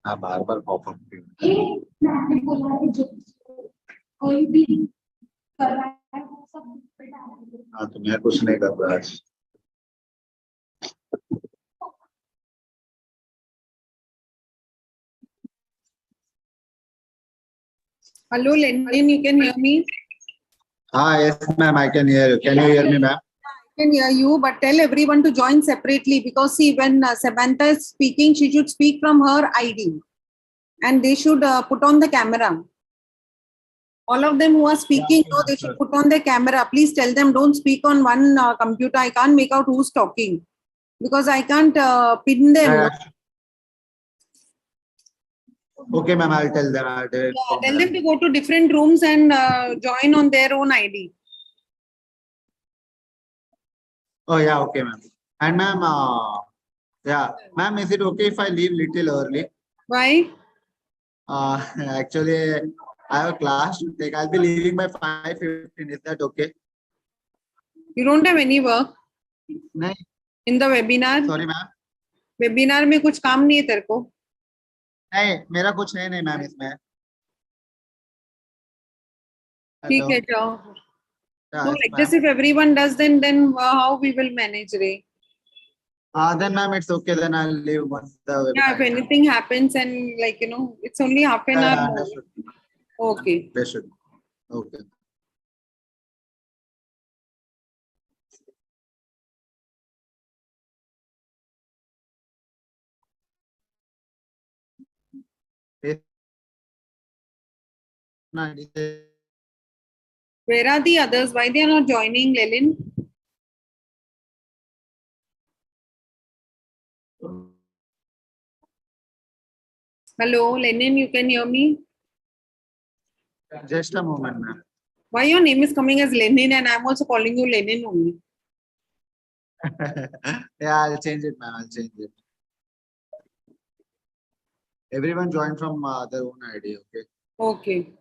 हाँ बार बार पॉपअप। मैंने बोला है जो कोई भी कर रहा है वो सब पे डालेंगे। हाँ तो मैं कुछ नहीं कर रहा आज। Hello, Lennon, you can hear me? हाँ yes ma'am, I can hear you. Can you hear me ma'am? I can hear you, but tell everyone to join separately because see, when Samantha is speaking, she should speak from her ID and they should put on the camera. All of them who are speaking, Yeah, no, they should sure. put on their camera. Please tell them don't speak on one computer. I can't make out who's talking because I can't pin them. Yeah, No? yeah. Okay ma'am, I'll tell them. I'll tell Yeah, tell them to go to different rooms and join on their own ID. Oh yeah, okay ma'am. And ma'am, yeah, ma'am, is it okay if I leave little early? Why? Actually, I have a class to take. I'll be leaving by 5:15. Is that okay? You don't have any work नहीं, in the webinar? sorry ma'am. Webinar में कुछ काम नहीं है तेरे को? नहीं, मेरा कुछ है नहीं मैम इसमें. ठीक Hello. है जाओ. Yeah, No, yes, like ma'am. this, if everyone does, then how we will manage, Ray? Then ma'am, it's okay. Then I'll leave once the Yeah, webinar if is done. anything happens and like it's only half an Yeah, hour. yeah, understood. Okay. Understood. Okay. Yes, ma'am, it is- Where are the others? Why they are not joining, Lelin? Hello, Lenin, you can hear me? Just a moment, ma'am. Why your name is coming as Lenin and I'm also calling you Lenin only? Yeah, I'll change it, ma'am. I'll change it. Everyone join from their own ID. Okay. Okay.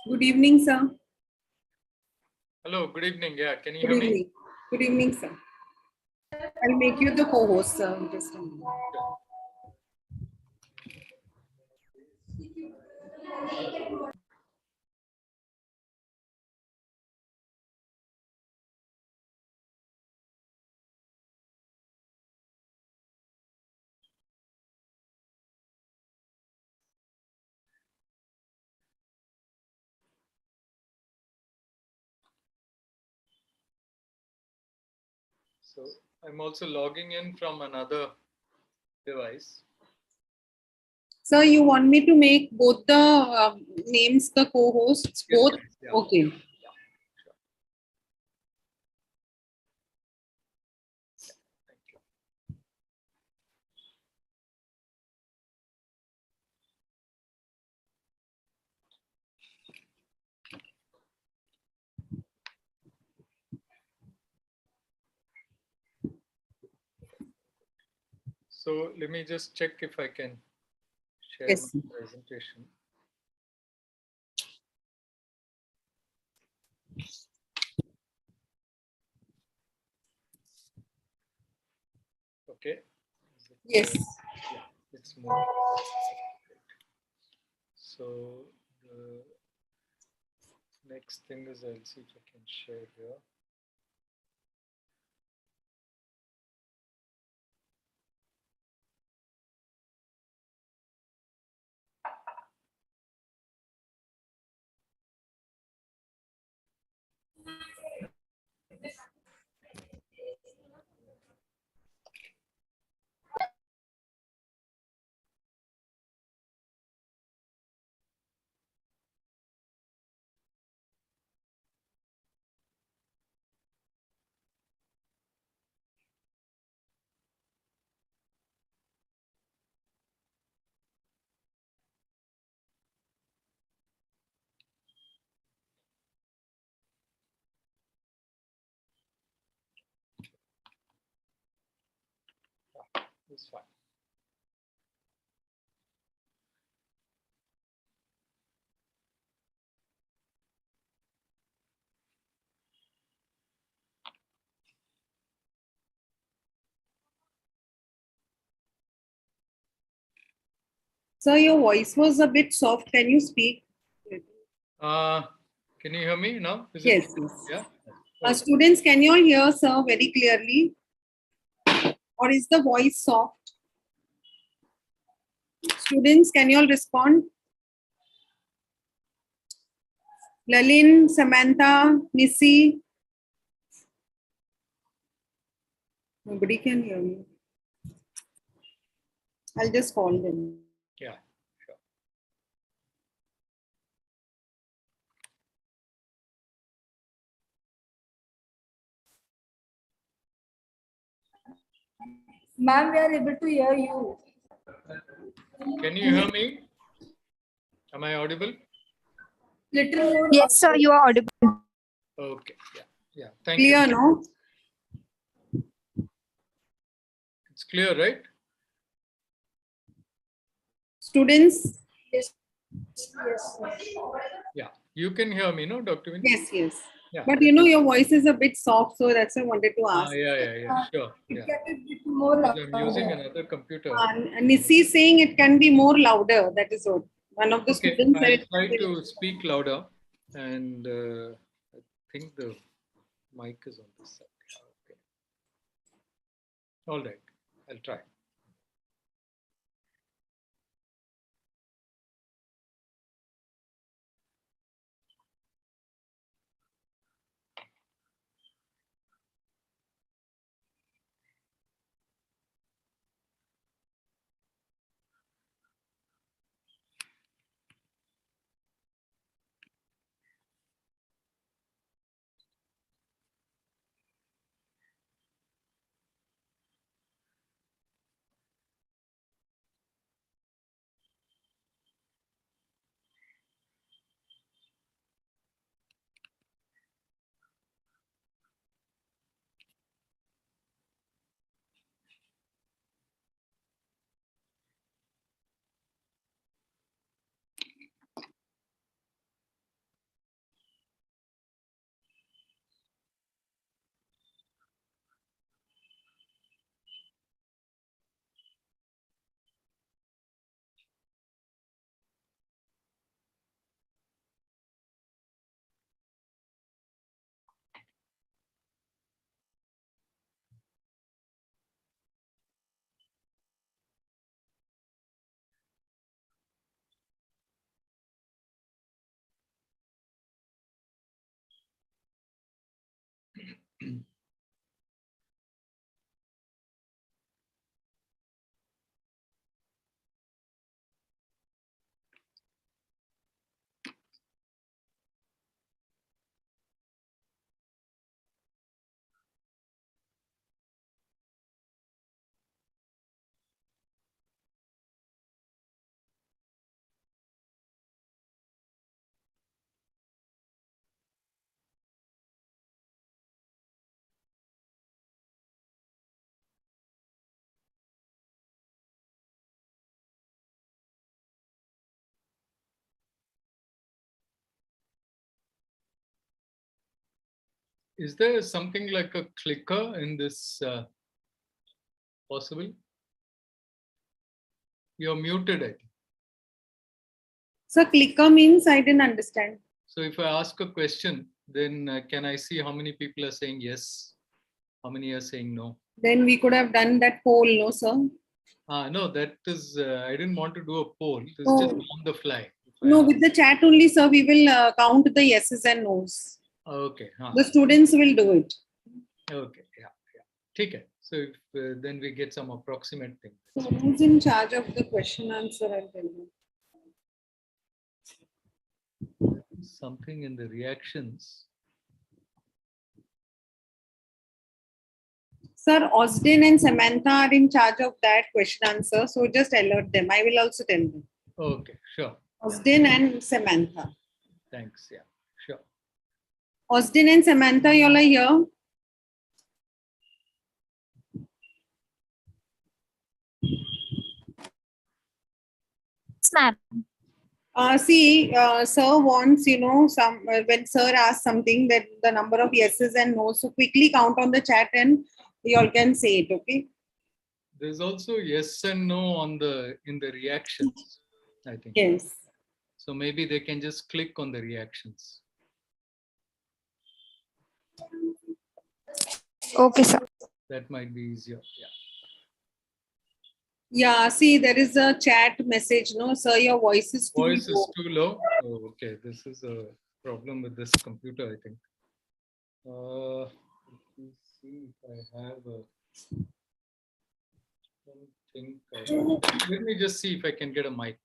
Good evening, sir. Hello, good evening. Yeah, can you Good hear me? evening. Good evening, sir. I'll make you the co-host, sir. Just a minute. So I'm also logging in from another device. Sir, you want me to make both the names the co-hosts? Yes, Both? please. Yeah. Okay. Thank you. So let me just check if I can share Yes. my presentation. Okay. Yes. Yeah, it's moving. So the next thing is I'll see if I can share here. It's fine. Sir, your voice was a bit soft. Can you speak? Can you hear me now? Is Yes. it? Yes. Yeah. Students, can you all hear, sir, very clearly? Or is the voice soft? Students, can you all respond? Lalin, Samantha, Missy. Nobody can hear me. I'll just call them. Yeah. Sure. Ma'am, we are able to hear you. Can you hear me? Am I audible? Little more. Yes, sir, you are audible. Okay. Yeah. Yeah. Thank Clear, you. no? It's clear, right? Students? Yes. Yes. Yeah. You can hear me, no, Dr. Vinny? Yes, yes. Yeah. But you know, your voice is a bit soft, so that's why I wanted to ask. Yeah. Sure. It Yeah. can be bit more Because I'm using louder. another computer. And Nisi is saying it can be more louder. That is what one of the Okay. students I'll said. try to speak louder, and I think the mic is on this side. Okay. All right. I'll try. Is there something like a clicker in this possible? You're muted, I think. So clicker means I didn't understand. So if I ask a question, then can I see how many people are saying yes? How many are saying no? Then we could have done that poll, no, sir? No, that is, I didn't want to do a poll. This Oh. is just on the fly. No, with the chat only, sir, we will count the yeses and nos. Okay. The students will do it. Okay. Yeah. Take it. So if, then we get some approximate thing. So who's in charge of the question answer? I'll tell you. Something in the reactions. Sir, Osden and Samantha are in charge of that question answer. So just alert them. I will also tell them. Okay, sure. Osden and Samantha. Thanks. Yeah, sure. Osden and Samantha, you all are here. Yes, ma'am. Sir wants, some when sir asks something that the number of yeses and nos. So quickly count on the chat and you all can say it. Okay. There's also yes and no on in the reactions, I think. Yes. So maybe they can just click on the reactions. Okay, sir. That might be easier. Yeah. Yeah, see, there is a chat message. No, sir, your voice is too Voice low. is too low. Oh, okay, this is a problem with this computer, I think. Let me see if I have something. Let me just see if I can get a mic.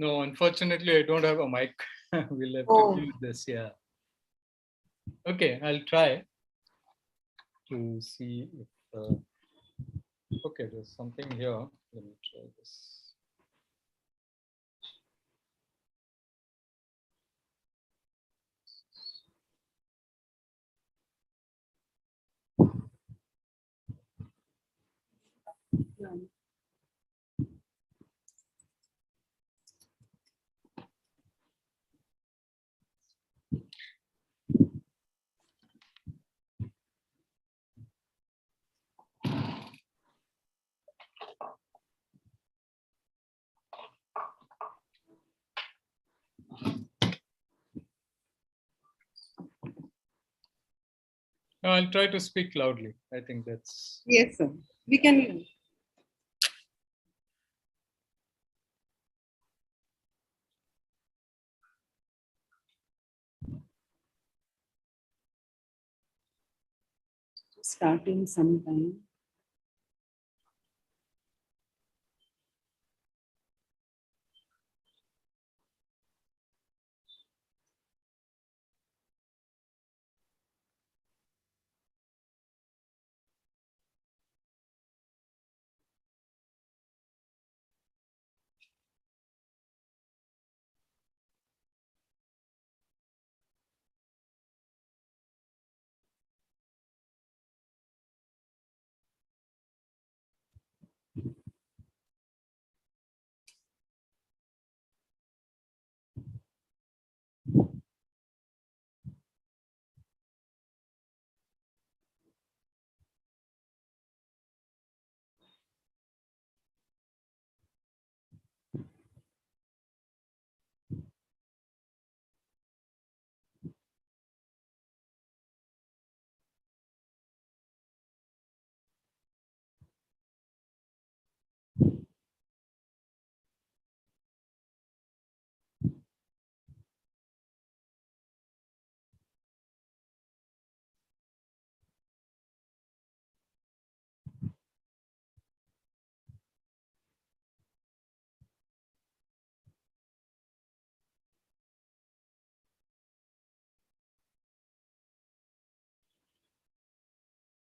No, unfortunately, I don't have a mic. We'll have to do this. Yeah. Okay, I'll try to see if. Okay, there's something here. Let me try this. No, I'll try to speak loudly. I think that's. Yes, sir. We can. starting sometime.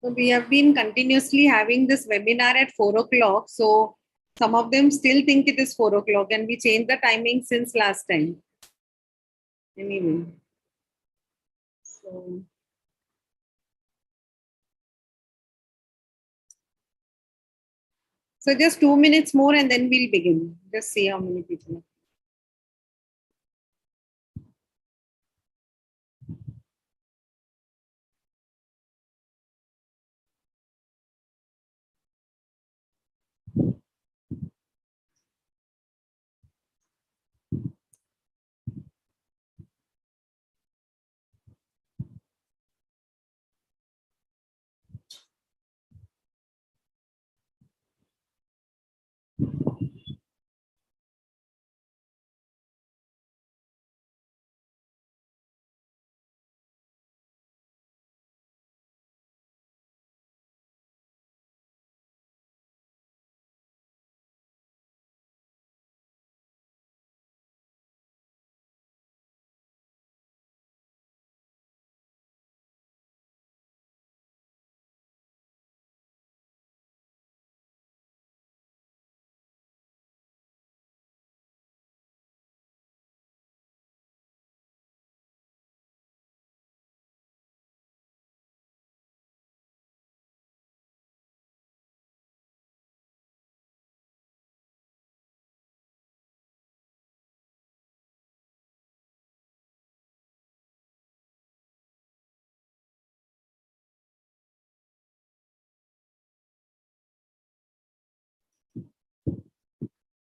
So we have been continuously having this webinar at 4 o'clock. So some of them still think it is 4 o'clock and we changed the timing since last time. Anyway. So just 2 minutes more and then we'll begin. Just see how many people are.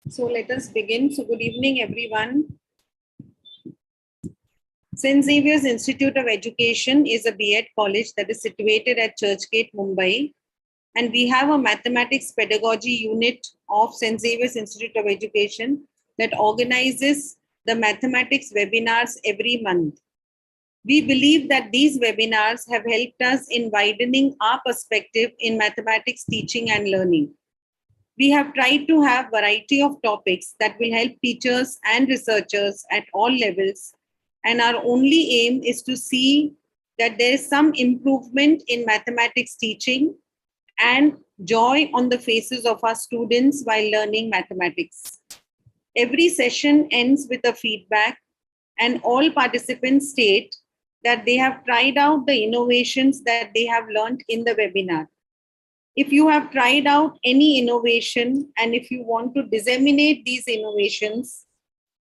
So let us begin. So good evening, everyone. St. Xavier's Institute of Education is a B.Ed college that is situated at Churchgate, Mumbai. And we have a mathematics pedagogy unit of St. Xavier's Institute of Education that organizes the mathematics webinars every month. We believe that these webinars have helped us in widening our perspective in mathematics teaching and learning. We have tried to have a variety of topics that will help teachers and researchers at all levels. And our only aim is to see that there is some improvement in mathematics teaching and joy on the faces of our students while learning mathematics. Every session ends with a feedback, and all participants state that they have tried out the innovations that they have learned in the webinar. If you have tried out any innovation and if you want to disseminate these innovations,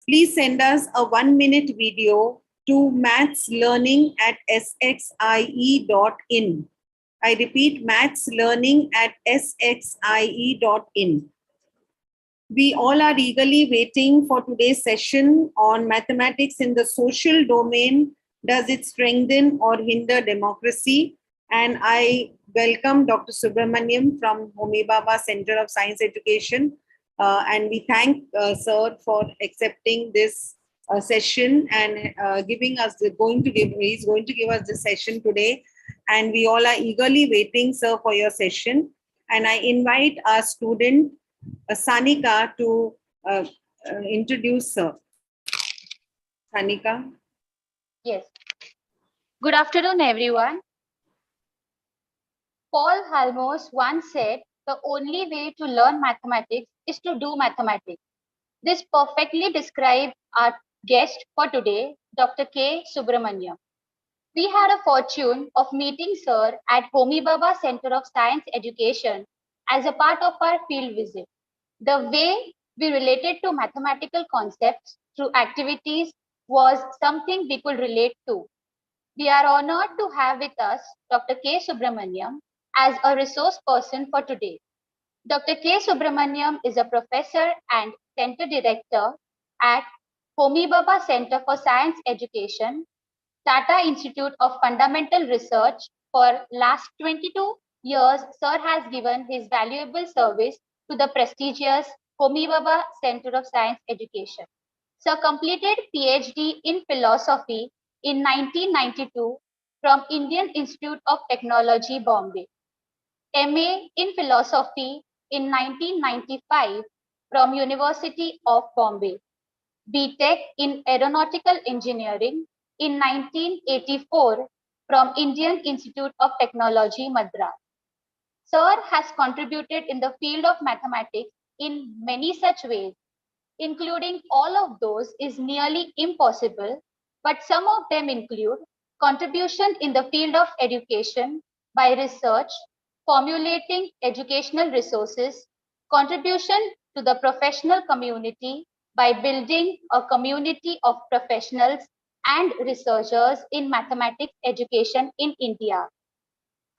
please send us a 1-minute video to mathslearning@sxie.in. I repeat, mathslearning@sxie.in. We all are eagerly waiting for today's session on mathematics in the social domain. Does it strengthen or hinder democracy? And I welcome Dr. Subramaniam from Homi Bhabha Center of Science Education. And we thank sir for accepting this session and he's going to give us this session today. and we all are eagerly waiting, sir, for your session. And I invite our student, Sanika, to introduce sir. Sanika. Yes. Good afternoon, everyone. Paul Halmos once said, the only way to learn mathematics is to do mathematics. This perfectly describes our guest for today, Dr. K. Subramaniam. We had a fortune of meeting Sir at Homi Bhabha Center of Science Education as a part of our field visit. The way we related to mathematical concepts through activities was something we could relate to. We are honored to have with us Dr. K. Subramaniam as a resource person for today. Dr. K. Subramaniam is a professor and center director at Homi Bhabha Center for Science Education, Tata Institute of Fundamental Research. For last 22 years, Sir has given his valuable service to the prestigious Homi Bhabha Center of Science Education. Sir completed PhD in philosophy in 1992 from Indian Institute of Technology, Bombay. MA in philosophy in 1995 from University of Bombay. BTech in aeronautical engineering in 1984 from Indian Institute of Technology, Madras. Sir has contributed in the field of mathematics in many such ways, including all of those is nearly impossible, but some of them include contribution in the field of education by research, formulating educational resources, contribution to the professional community by building a community of professionals and researchers in mathematics education in India.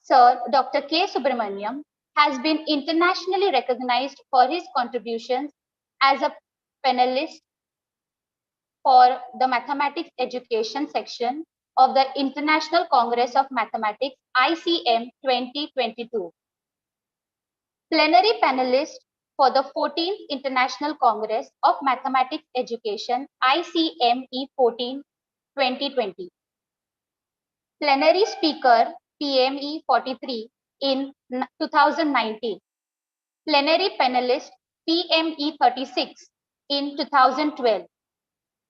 Sir Dr. K. Subramaniam has been internationally recognized for his contributions as a panelist for the mathematics education section of the International Congress of Mathematics, ICM 2022. Plenary panelist for the 14th International Congress of Mathematics Education, ICME 14 2020. Plenary speaker, PME 43 in 2019. Plenary panelist, PME 36 in 2012.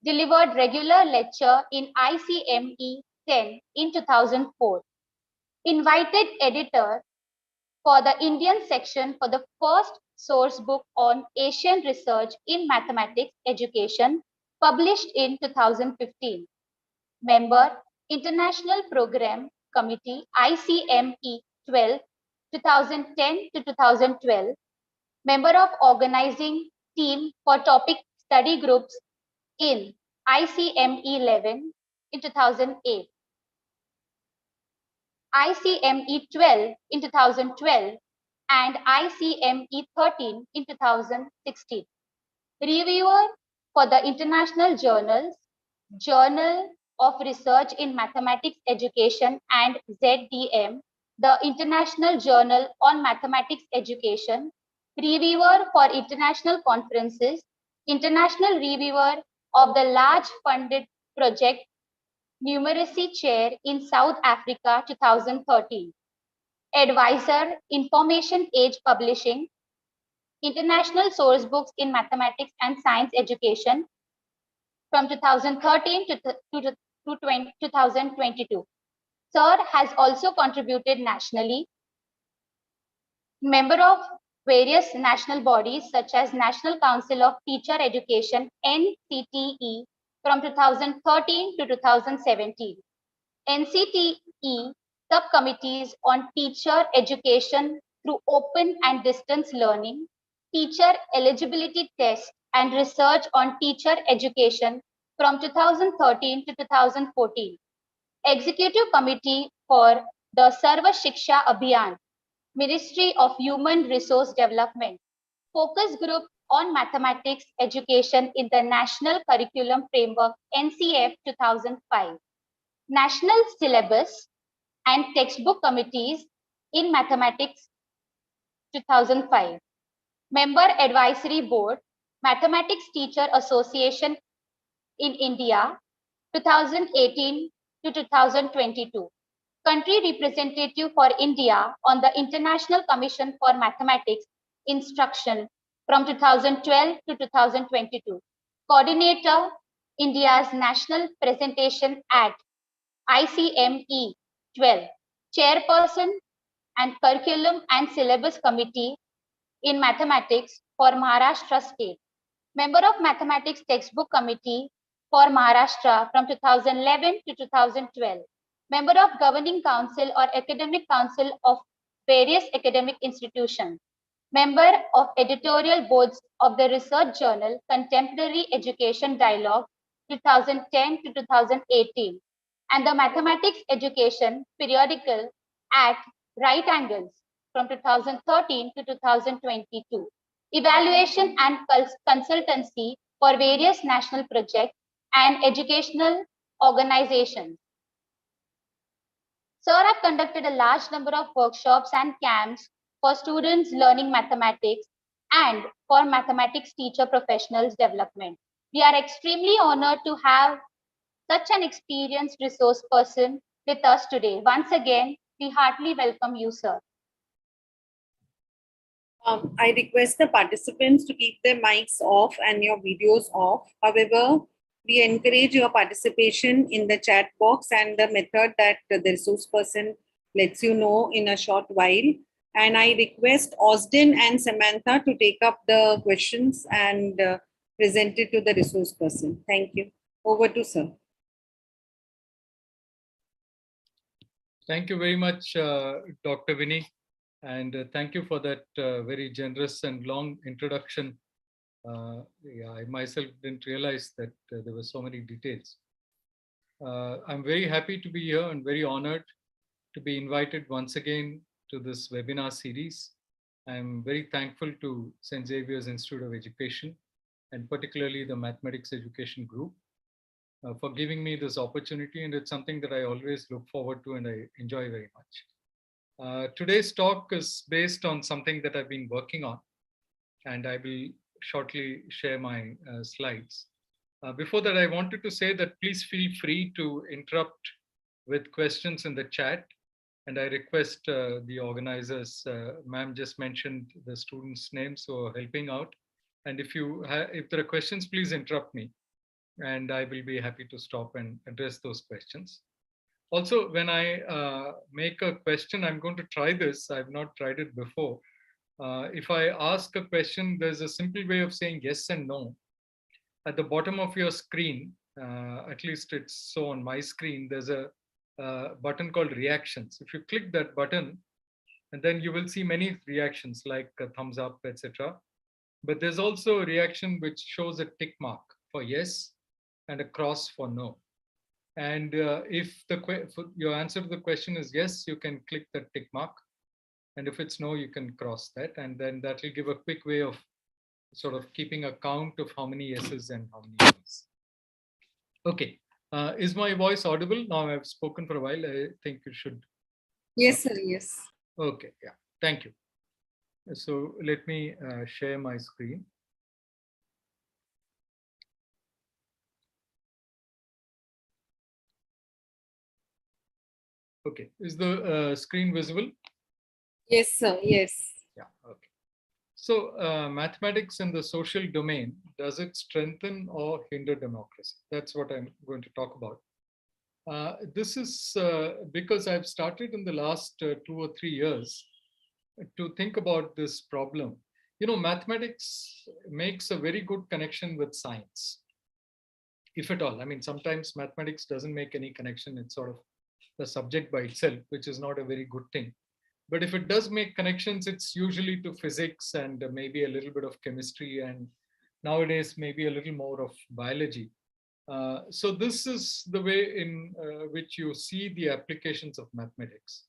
Delivered regular lecture in ICME 10 in 2004. Invited editor for the Indian section for the first source book on Asian research in mathematics education, published in 2015. Member, International Program Committee, ICME 12, 2010 to 2012. Member of organizing team for topic study groups in ICME 11 in 2008. ICME 12 in 2012 and ICME 13 in 2016. Reviewer for the international journals, Journal of Research in Mathematics Education and ZDM, the International Journal on Mathematics Education, reviewer for international conferences, international reviewer of the large funded project Numeracy Chair in South Africa 2013. Advisor, Information Age Publishing, International Source Books in Mathematics and Science Education from 2013 to 2022. Sir has also contributed nationally. Member of various national bodies such as National Council of Teacher Education, NCTE, from 2013 to 2017. NCTE subcommittees on teacher education through open and distance learning, teacher eligibility test, and research on teacher education from 2013 to 2014. Executive Committee for the Sarva Shiksha Abhiyan, Ministry of Human Resource Development, Focus Group on Mathematics Education in the National Curriculum Framework, NCF 2005, National Syllabus and Textbook Committees in Mathematics 2005, Member Advisory Board, Mathematics Teacher Association in India 2018 to 2022, country representative for India on the International Commission for Mathematics Instruction from 2012 to 2022. Coordinator, India's National Presentation at ICME 12. Chairperson and Curriculum and Syllabus Committee in Mathematics for Maharashtra State. Member of Mathematics Textbook Committee for Maharashtra from 2011 to 2012. Member of Governing Council or Academic Council of various academic institutions. Member of editorial boards of the research journal Contemporary Education Dialogue 2010 to 2018 and the Mathematics Education periodical at Right Angles from 2013 to 2022. Evaluation and consultancy for various national projects and educational organizations. Sir have conducted a large number of workshops and camps for students learning mathematics and for mathematics teacher professionals development. We are extremely honored to have such an experienced resource person with us today. Once again, we heartily welcome you, sir. I request the participants to keep their mics off and your videos off. However, we encourage your participation in the chat box and the method that the resource person lets you know in a short while. And I request Austin and Samantha to take up the questions and present it to the resource person. Thank you. Over to sir. Thank you very much, Dr. Vinny. And thank you for that very generous and long introduction. Yeah, I myself didn't realize that there were so many details. I'm very happy to be here and very honored to be invited once again to this webinar series. I'm very thankful to St. Xavier's Institute of Education and particularly the Mathematics Education Group for giving me this opportunity, and it's something that I always look forward to and I enjoy very much. Today's talk is based on something that I've been working on, and I will shortly share my slides. Before that, I wanted to say that please feel free to interrupt with questions in the chat, and I request the organizers, ma'am just mentioned the students' names who are helping out, and if there are questions, please interrupt me, and I will be happy to stop and address those questions. Also, when I make a question, I'm going to try this. I've not tried it before. If I ask a question, there's a simple way of saying yes and no. At the bottom of your screen, at least it's so on my screen, there's a button called reactions. If you click that button, and then you will see many reactions like a thumbs up, etc. But there's also a reaction which shows a tick mark for yes and a cross for no. And if your answer to the question is yes, you can click the tick mark. And if it's no, you can cross that. And then that will give a quick way of sort of keeping a count of how many yeses and how many no's. Okay. Is my voice audible? Now I've spoken for a while. I think you should. Yes, sir. Yes. Okay. Yeah. Thank you. So let me share my screen. Okay. Is the screen visible? Yes, sir. Yes. Yeah. Okay. So mathematics in the social domain, does it strengthen or hinder democracy? That's what I'm going to talk about. This is because I've started in the last 2 or 3 years to think about this problem. You know, mathematics makes a very good connection with science, if at all. I mean, sometimes mathematics doesn't make any connection. It's sort of the subject by itself, which is not a very good thing. But if it does make connections, it's usually to physics and maybe a little bit of chemistry, and nowadays maybe a little more of biology. So this is the way in which you see the applications of mathematics.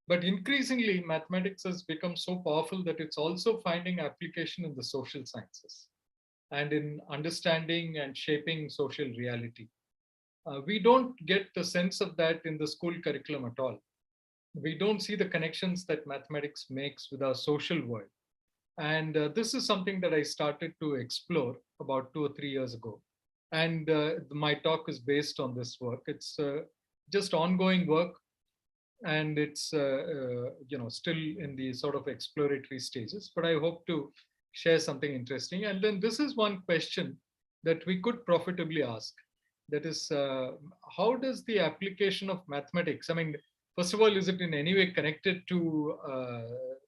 But increasingly, mathematics has become so powerful that it's also finding application in the social sciences and in understanding and shaping social reality. We don't get the sense of that in the school curriculum at all. We don't see the connections that mathematics makes with our social world. And this is something that I started to explore about 2 or 3 years ago. And my talk is based on this work. It's just ongoing work. and it's still in the sort of exploratory stages, but I hope to share something interesting. And then this is one question that we could profitably ask. That is, how does the application of mathematics, I mean, first of all, is it in any way connected to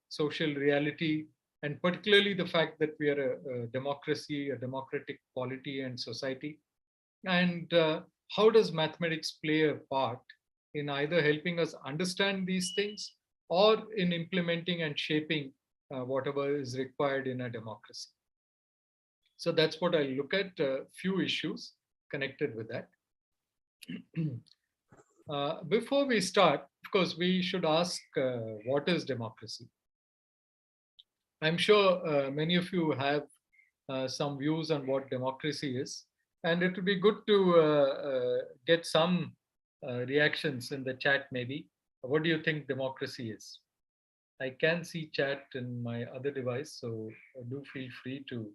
social reality, and particularly the fact that we are a democracy, a democratic polity and society? And how does mathematics play a part in either helping us understand these things or in implementing and shaping whatever is required in a democracy? So that's what I'll look at, a few issues connected with that. Before we start, of course, we should ask what is democracy? I'm sure many of you have some views on what democracy is, and it would be good to get some reactions in the chat maybe. What do you think democracy is? I can see chat in my other device, so do feel free to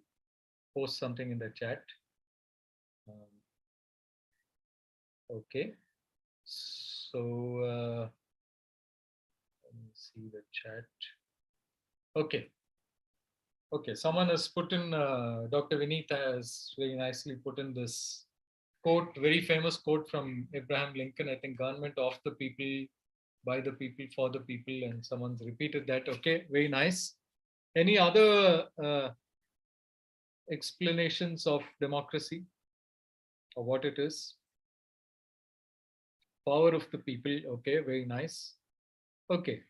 post something in the chat. Okay, so let me see the chat. Okay. Okay, someone has put in, Dr. Vineet has very nicely put in this quote, very famous quote from Abraham Lincoln, I think, government of the people, by the people, for the people, and someone's repeated that. Okay, very nice. Any other explanations of democracy or what it is? Power of the people. Okay, very nice. Okay.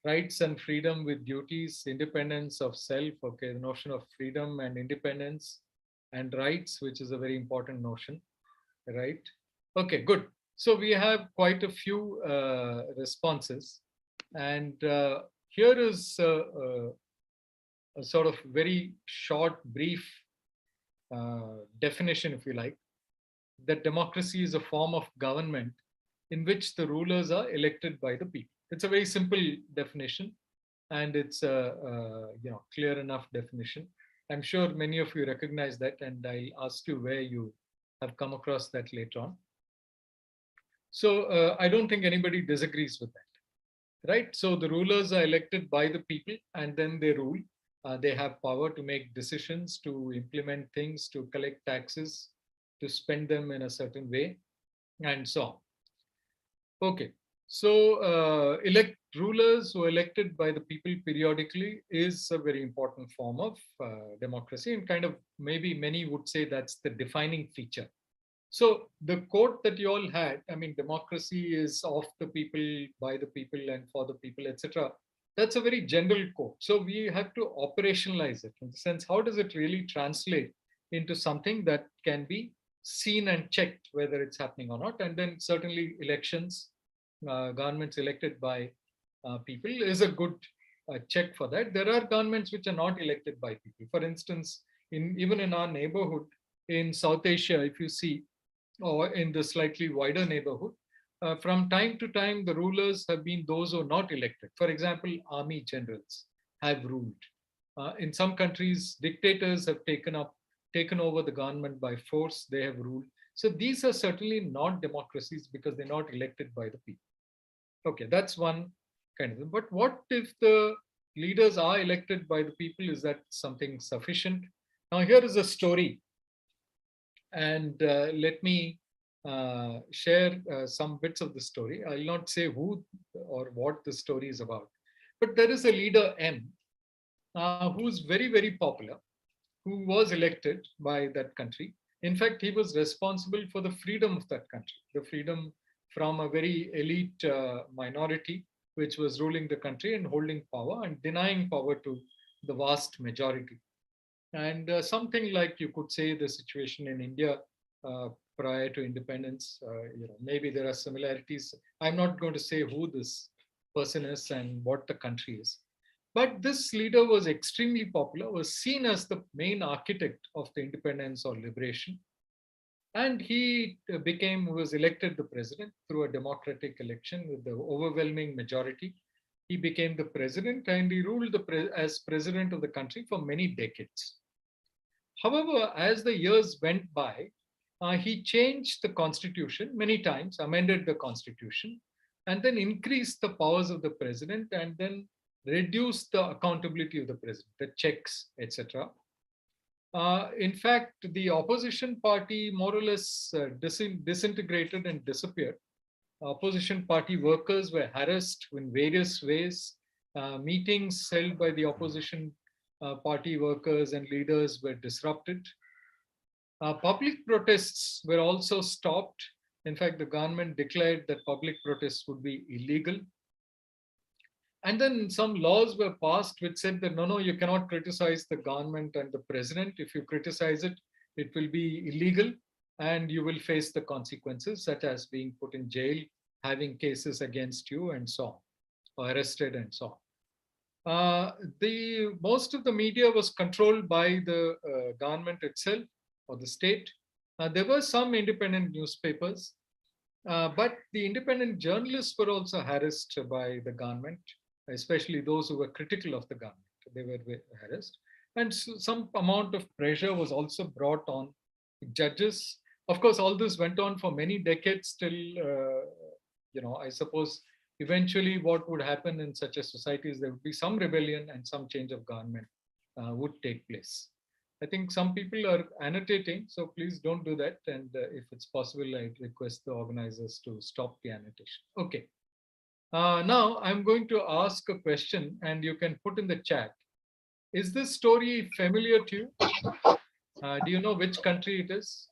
Rights and freedom with duties, independence of self. Okay, the notion of freedom and independence and rights, which is a very important notion, right? Okay, good. So we have quite a few responses, and here is a sort of very short, brief definition, if you like, that democracy is a form of government in which the rulers are elected by the people. It's a very simple definition, and it's a clear enough definition. I'm sure many of you recognize that, and I'll ask you where you have come across that later on. So I don't think anybody disagrees with that, right? So the rulers are elected by the people, and then they rule. They have power to make decisions, to implement things, to collect taxes, to spend them in a certain way, and so on. Okay. So elect rulers who are elected by the people periodically is a very important form of democracy, and kind of maybe many would say that's the defining feature. So the quote that you all had, I mean, democracy is of the people, by the people, and for the people, etc. That's a very general quote. So we have to operationalize it in the sense, how does it really translate into something that can be seen and checked whether it's happening or not? And then certainly elections, governments elected by people is a good check for that. There are governments which are not elected by people. For instance, even in our neighborhood in South Asia, if you see, or in the slightly wider neighborhood, from time to time, the rulers have been those who are not elected. For example, army generals have ruled. In some countries, dictators have taken over the government by force. They have ruled. So these are certainly not democracies because they're not elected by the people. Okay, that's one kind of thing. But what if the leaders are elected by the people? Is that something sufficient? Now, here is a story. And let me share some bits of the story. I'll not say who or what the story is about. But there is a leader, M, who's very, very popular, who was elected by that country. In fact, he was responsible for the freedom of that country, the freedom from a very elite minority, which was ruling the country and holding power and denying power to the vast majority. And something like you could say the situation in India prior to independence, maybe there are similarities. I'm not going to say who this person is and what the country is. But this leader was extremely popular, was seen as the main architect of the independence or liberation. And he was elected the president through a democratic election with the overwhelming majority. He became the president and he ruled as president of the country for many decades. However, as the years went by, he changed the constitution many times, amended the constitution, and then increase the powers of the president and then reduce the accountability of the president, the checks, etc. In fact, the opposition party more or less disintegrated and disappeared. Opposition party workers were harassed in various ways. Meetings held by the opposition party workers and leaders were disrupted. Public protests were also stopped. In fact, the government declared that public protests would be illegal. And then some laws were passed which said that no, you cannot criticize the government and the president. If you criticize it, it will be illegal and you will face the consequences, such as being put in jail, having cases against you, and so on, or arrested and so on. Most of the media was controlled by the government itself or the state. There were some independent newspapers, but the independent journalists were also harassed by the government, especially those who were critical of the government. They were harassed. And so some amount of pressure was also brought on judges. Of course, all this went on for many decades till, I suppose, eventually what would happen in such a society is there would be some rebellion and some change of government would take place. I think some people are annotating, so please don't do that. And if it's possible, I request the organizers to stop the annotation. Okay. Now I'm going to ask a question and you can put in the chat. Is this story familiar to you? Do you know which country it is?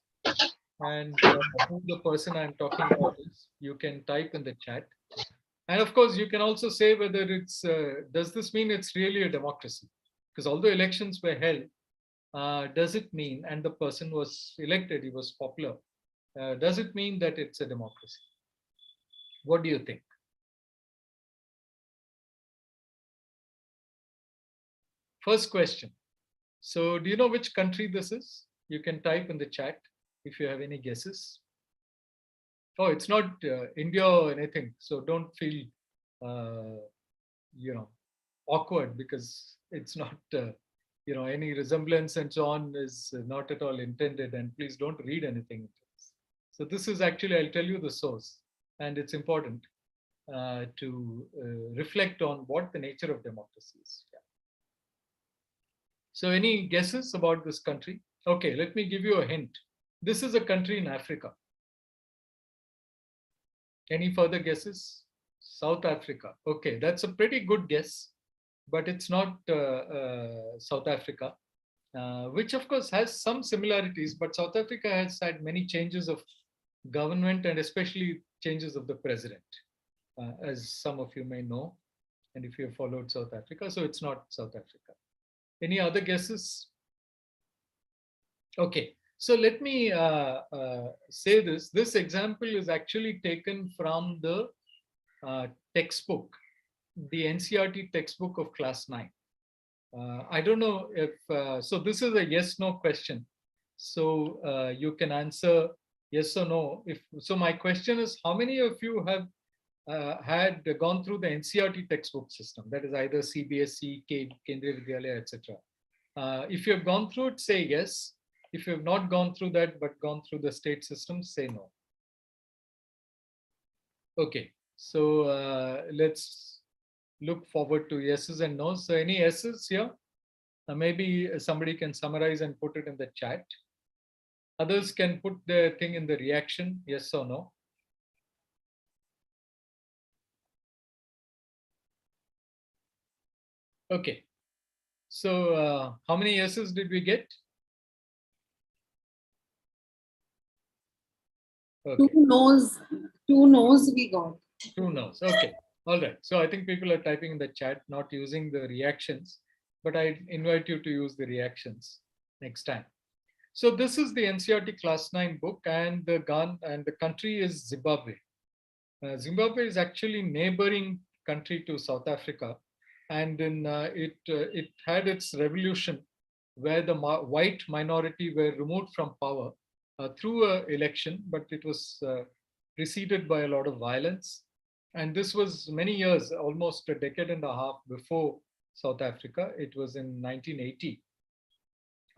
And who the person I'm talking about is? You can type in the chat. And of course, you can also say whether it's, does this mean it's really a democracy? Because although elections were held, does it mean, and the person was elected, he was popular, does it mean that it's a democracy? What do you think? First question. So do you know which country this is? You can type in the chat if you have any guesses. Oh, it's not India or anything. So don't feel, awkward because it's not, any resemblance and so on is not at all intended. And please don't read anything. So this is actually, I'll tell you the source, and it's important to reflect on what the nature of democracy is. Yeah. So any guesses about this country? Okay, let me give you a hint. This is a country in Africa. Any further guesses? South Africa. Okay, that's a pretty good guess, but it's not South Africa, which of course has some similarities, but South Africa has had many changes of government and especially changes of the president, as some of you may know, and if you have followed South Africa, so it's not South Africa. Any other guesses? Okay, so let me say this. This example is actually taken from the textbook, the NCERT textbook of class 9. I don't know if, so this is a yes/no question. So you can answer yes or no. So my question is, how many of you have had gone through the NCERT textbook system? That is either CBSE, Kendriya Vidyalaya, etc. If you have gone through it, say yes. If you have not gone through that, but gone through the state system, say no. Okay, so let's look forward to yeses and nos. So any yeses here? Maybe somebody can summarize and put it in the chat. Others can put their thing in the reaction, yes or no. Okay, so how many yeses did we get? Okay. Two no's we got. 2 no's. Okay. All right. So I think people are typing in the chat, not using the reactions, but I invite you to use the reactions next time. So this is the NCERT class 9 book, and the country is Zimbabwe. Zimbabwe is actually neighboring country to South Africa, and in it had its revolution where the white minority were removed from power through an election, but it was preceded by a lot of violence. And this was many years, almost a decade and a half before South Africa. It was in 1980,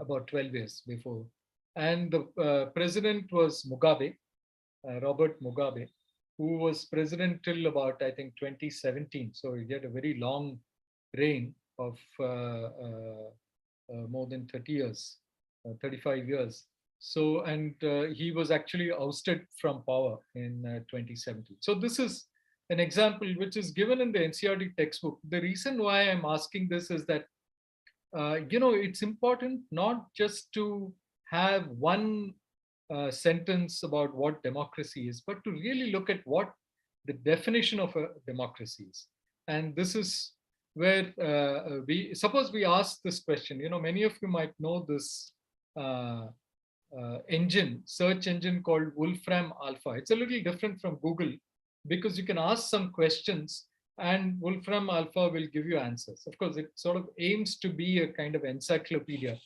about 12 years before. And the president was Mugabe, Robert Mugabe, who was president till about, I think, 2017. So he had a very long reign of more than 30 years, 35 years. So, and he was actually ousted from power in 2017. So this is an example which is given in the NCERT textbook. The reason why I'm asking this is that, it's important not just to have one sentence about what democracy is, but to really look at what the definition of a democracy is. And this is where suppose we ask this question, many of you might know this search engine called Wolfram Alpha. It's a little different from Google because you can ask some questions and Wolfram Alpha will give you answers. Of course, it sort of aims to be a kind of encyclopedia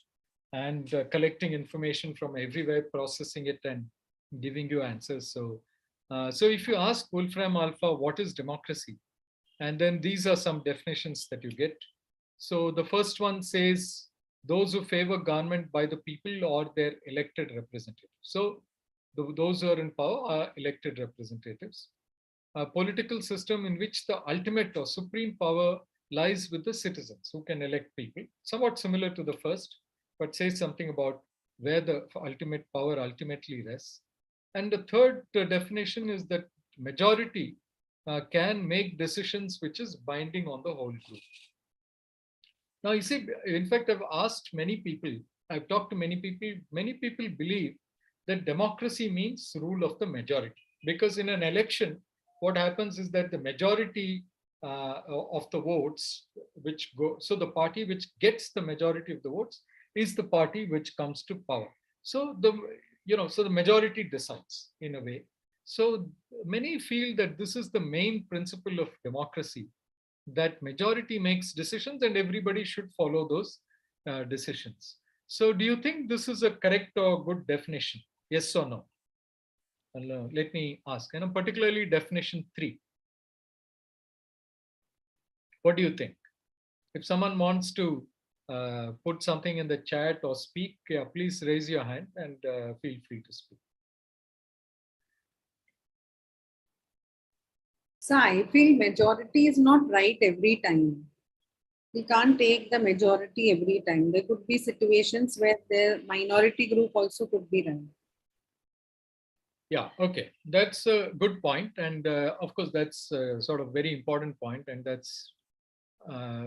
and collecting information from everywhere, processing it and giving you answers. So if you ask Wolfram Alpha, what is democracy? And then these are some definitions that you get. So the first one says, those who favor government by the people or their elected representatives. So those who are in power are elected representatives. A political system in which the ultimate or supreme power lies with the citizens who can elect people, somewhat similar to the first, but says something about where the ultimate power ultimately rests. And the third definition is that majority can make decisions which is binding on the whole group. Now, you see, in fact, I've asked many people, I've talked to many people believe that democracy means rule of the majority. Because in an election, what happens is that the majority of the votes which go, so the party which gets the majority of the votes is the party which comes to power. So the majority decides in a way. So many feel that this is the main principle of democracy, that majority makes decisions and everybody should follow those decisions. So do you think this is a correct or good definition? Yes or no? Let me ask, particularly definition 3. What do you think? If someone wants to put something in the chat or speak, please raise your hand and feel free to speak. So I feel majority is not right every time. We can't take the majority every time. There could be situations where the minority group also could be right. Yeah, okay. That's a good point. And of course, that's sort of very important point. And that's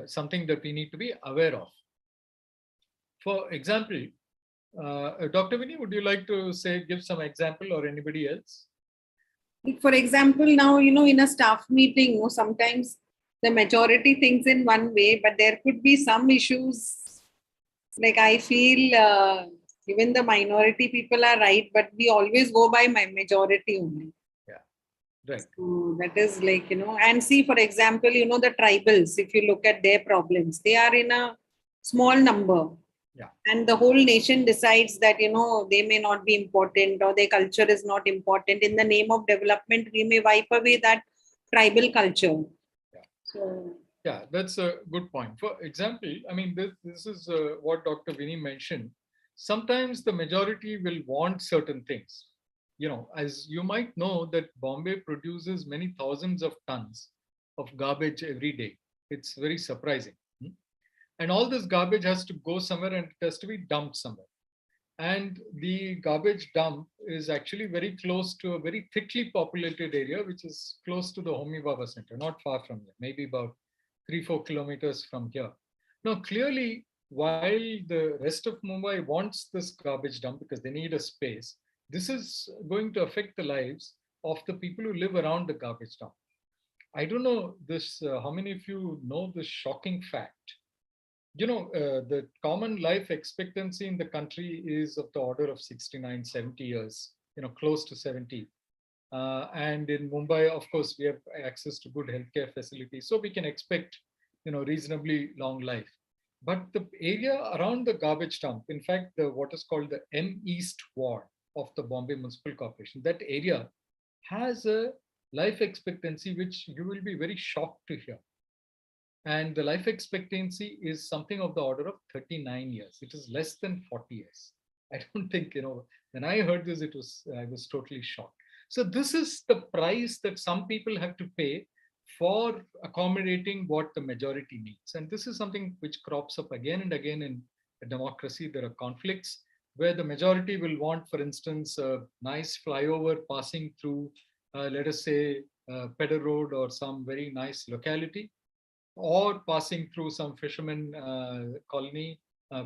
something that we need to be aware of. For example, Dr. Vinny, would you like to give some example, or anybody else? For example, now, in a staff meeting, sometimes the majority thinks in one way, but there could be some issues. Like I feel even the minority people are right, but we always go by my majority only. Yeah, right. So that is like, and see, for example, the tribals, if you look at their problems, they are in a small number. Yeah. And the whole nation decides that, they may not be important or their culture is not important. In the name of development, we may wipe away that tribal culture. Yeah. So, yeah, that's a good point. For example, I mean, this is what Dr. Vinny mentioned. Sometimes the majority will want certain things. As you might know, that Bombay produces many thousands of tons of garbage every day. It's very surprising. And all this garbage has to go somewhere and it has to be dumped somewhere. And the garbage dump is actually very close to a very thickly populated area, which is close to the Homi Bhabha Center, not far from here, maybe about 3-4 kilometers from here. Now, clearly, while the rest of Mumbai wants this garbage dump because they need a space, this is going to affect the lives of the people who live around the garbage dump. I don't know this, how many of you know this shocking fact? The common life expectancy in the country is of the order of 69, 70 years, close to 70. And in Mumbai, of course, we have access to good healthcare facilities. So we can expect, reasonably long life. But the area around the garbage dump, in fact, what is called the M East Ward of the Bombay Municipal Corporation, that area has a life expectancy which you will be very shocked to hear. And the life expectancy is something of the order of 39 years. It is less than 40 years. I don't think, when I heard this, I was totally shocked. So this is the price that some people have to pay for accommodating what the majority needs. And this is something which crops up again and again in a democracy. There are conflicts where the majority will want, for instance, a nice flyover passing through, let us say, Pedder Road or some very nice locality, or passing through some fisherman colony,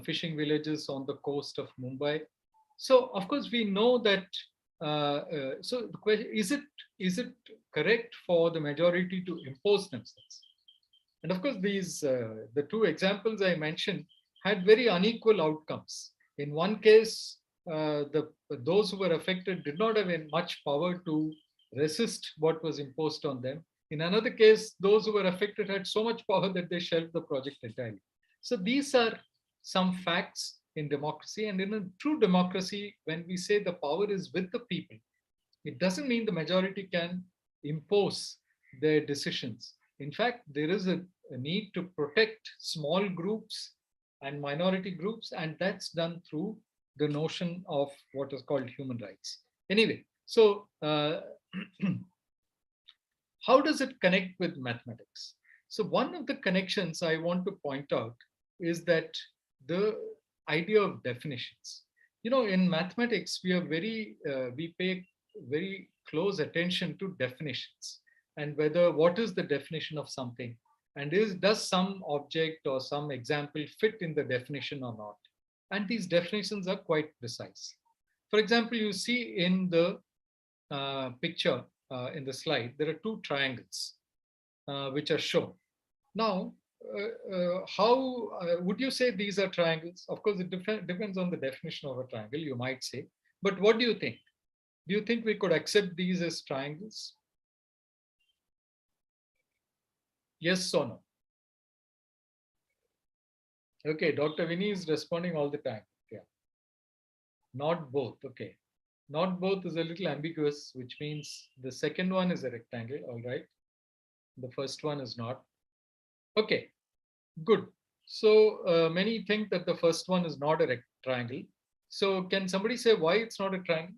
fishing villages on the coast of Mumbai. So, of course, we know that. So the question is it correct for the majority to impose themselves? And of course, these the two examples I mentioned had very unequal outcomes. In one case, those who were affected did not have much power to resist what was imposed on them. In another case, those who were affected had so much power that they shelved the project entirely. So these are some facts in democracy. And in a true democracy, when we say the power is with the people, it doesn't mean the majority can impose their decisions. In fact, there is a need to protect small groups and minority groups, and that's done through the notion of what is called human rights. Anyway, so how does it connect with mathematics? So one of the connections I want to point out is that the idea of definitions. You know, in mathematics, we pay very close attention to definitions and what is the definition of something, and does some object or some example fit in the definition or not? And these definitions are quite precise. For example, you see in the picture in the slide, there are two triangles which are shown. Now, how would you say these are triangles? Of course, it depends on the definition of a triangle, you might say. But what do you think? Do you think we could accept these as triangles? Yes or no? Okay, Dr. Vinny is responding all the time. Yeah. Not both. Okay. Not both is a little ambiguous, which means the second one is a rectangle. All right. The first one is not. Okay, good. So many think that the first one is not a triangle. So can somebody say why it's not a triangle?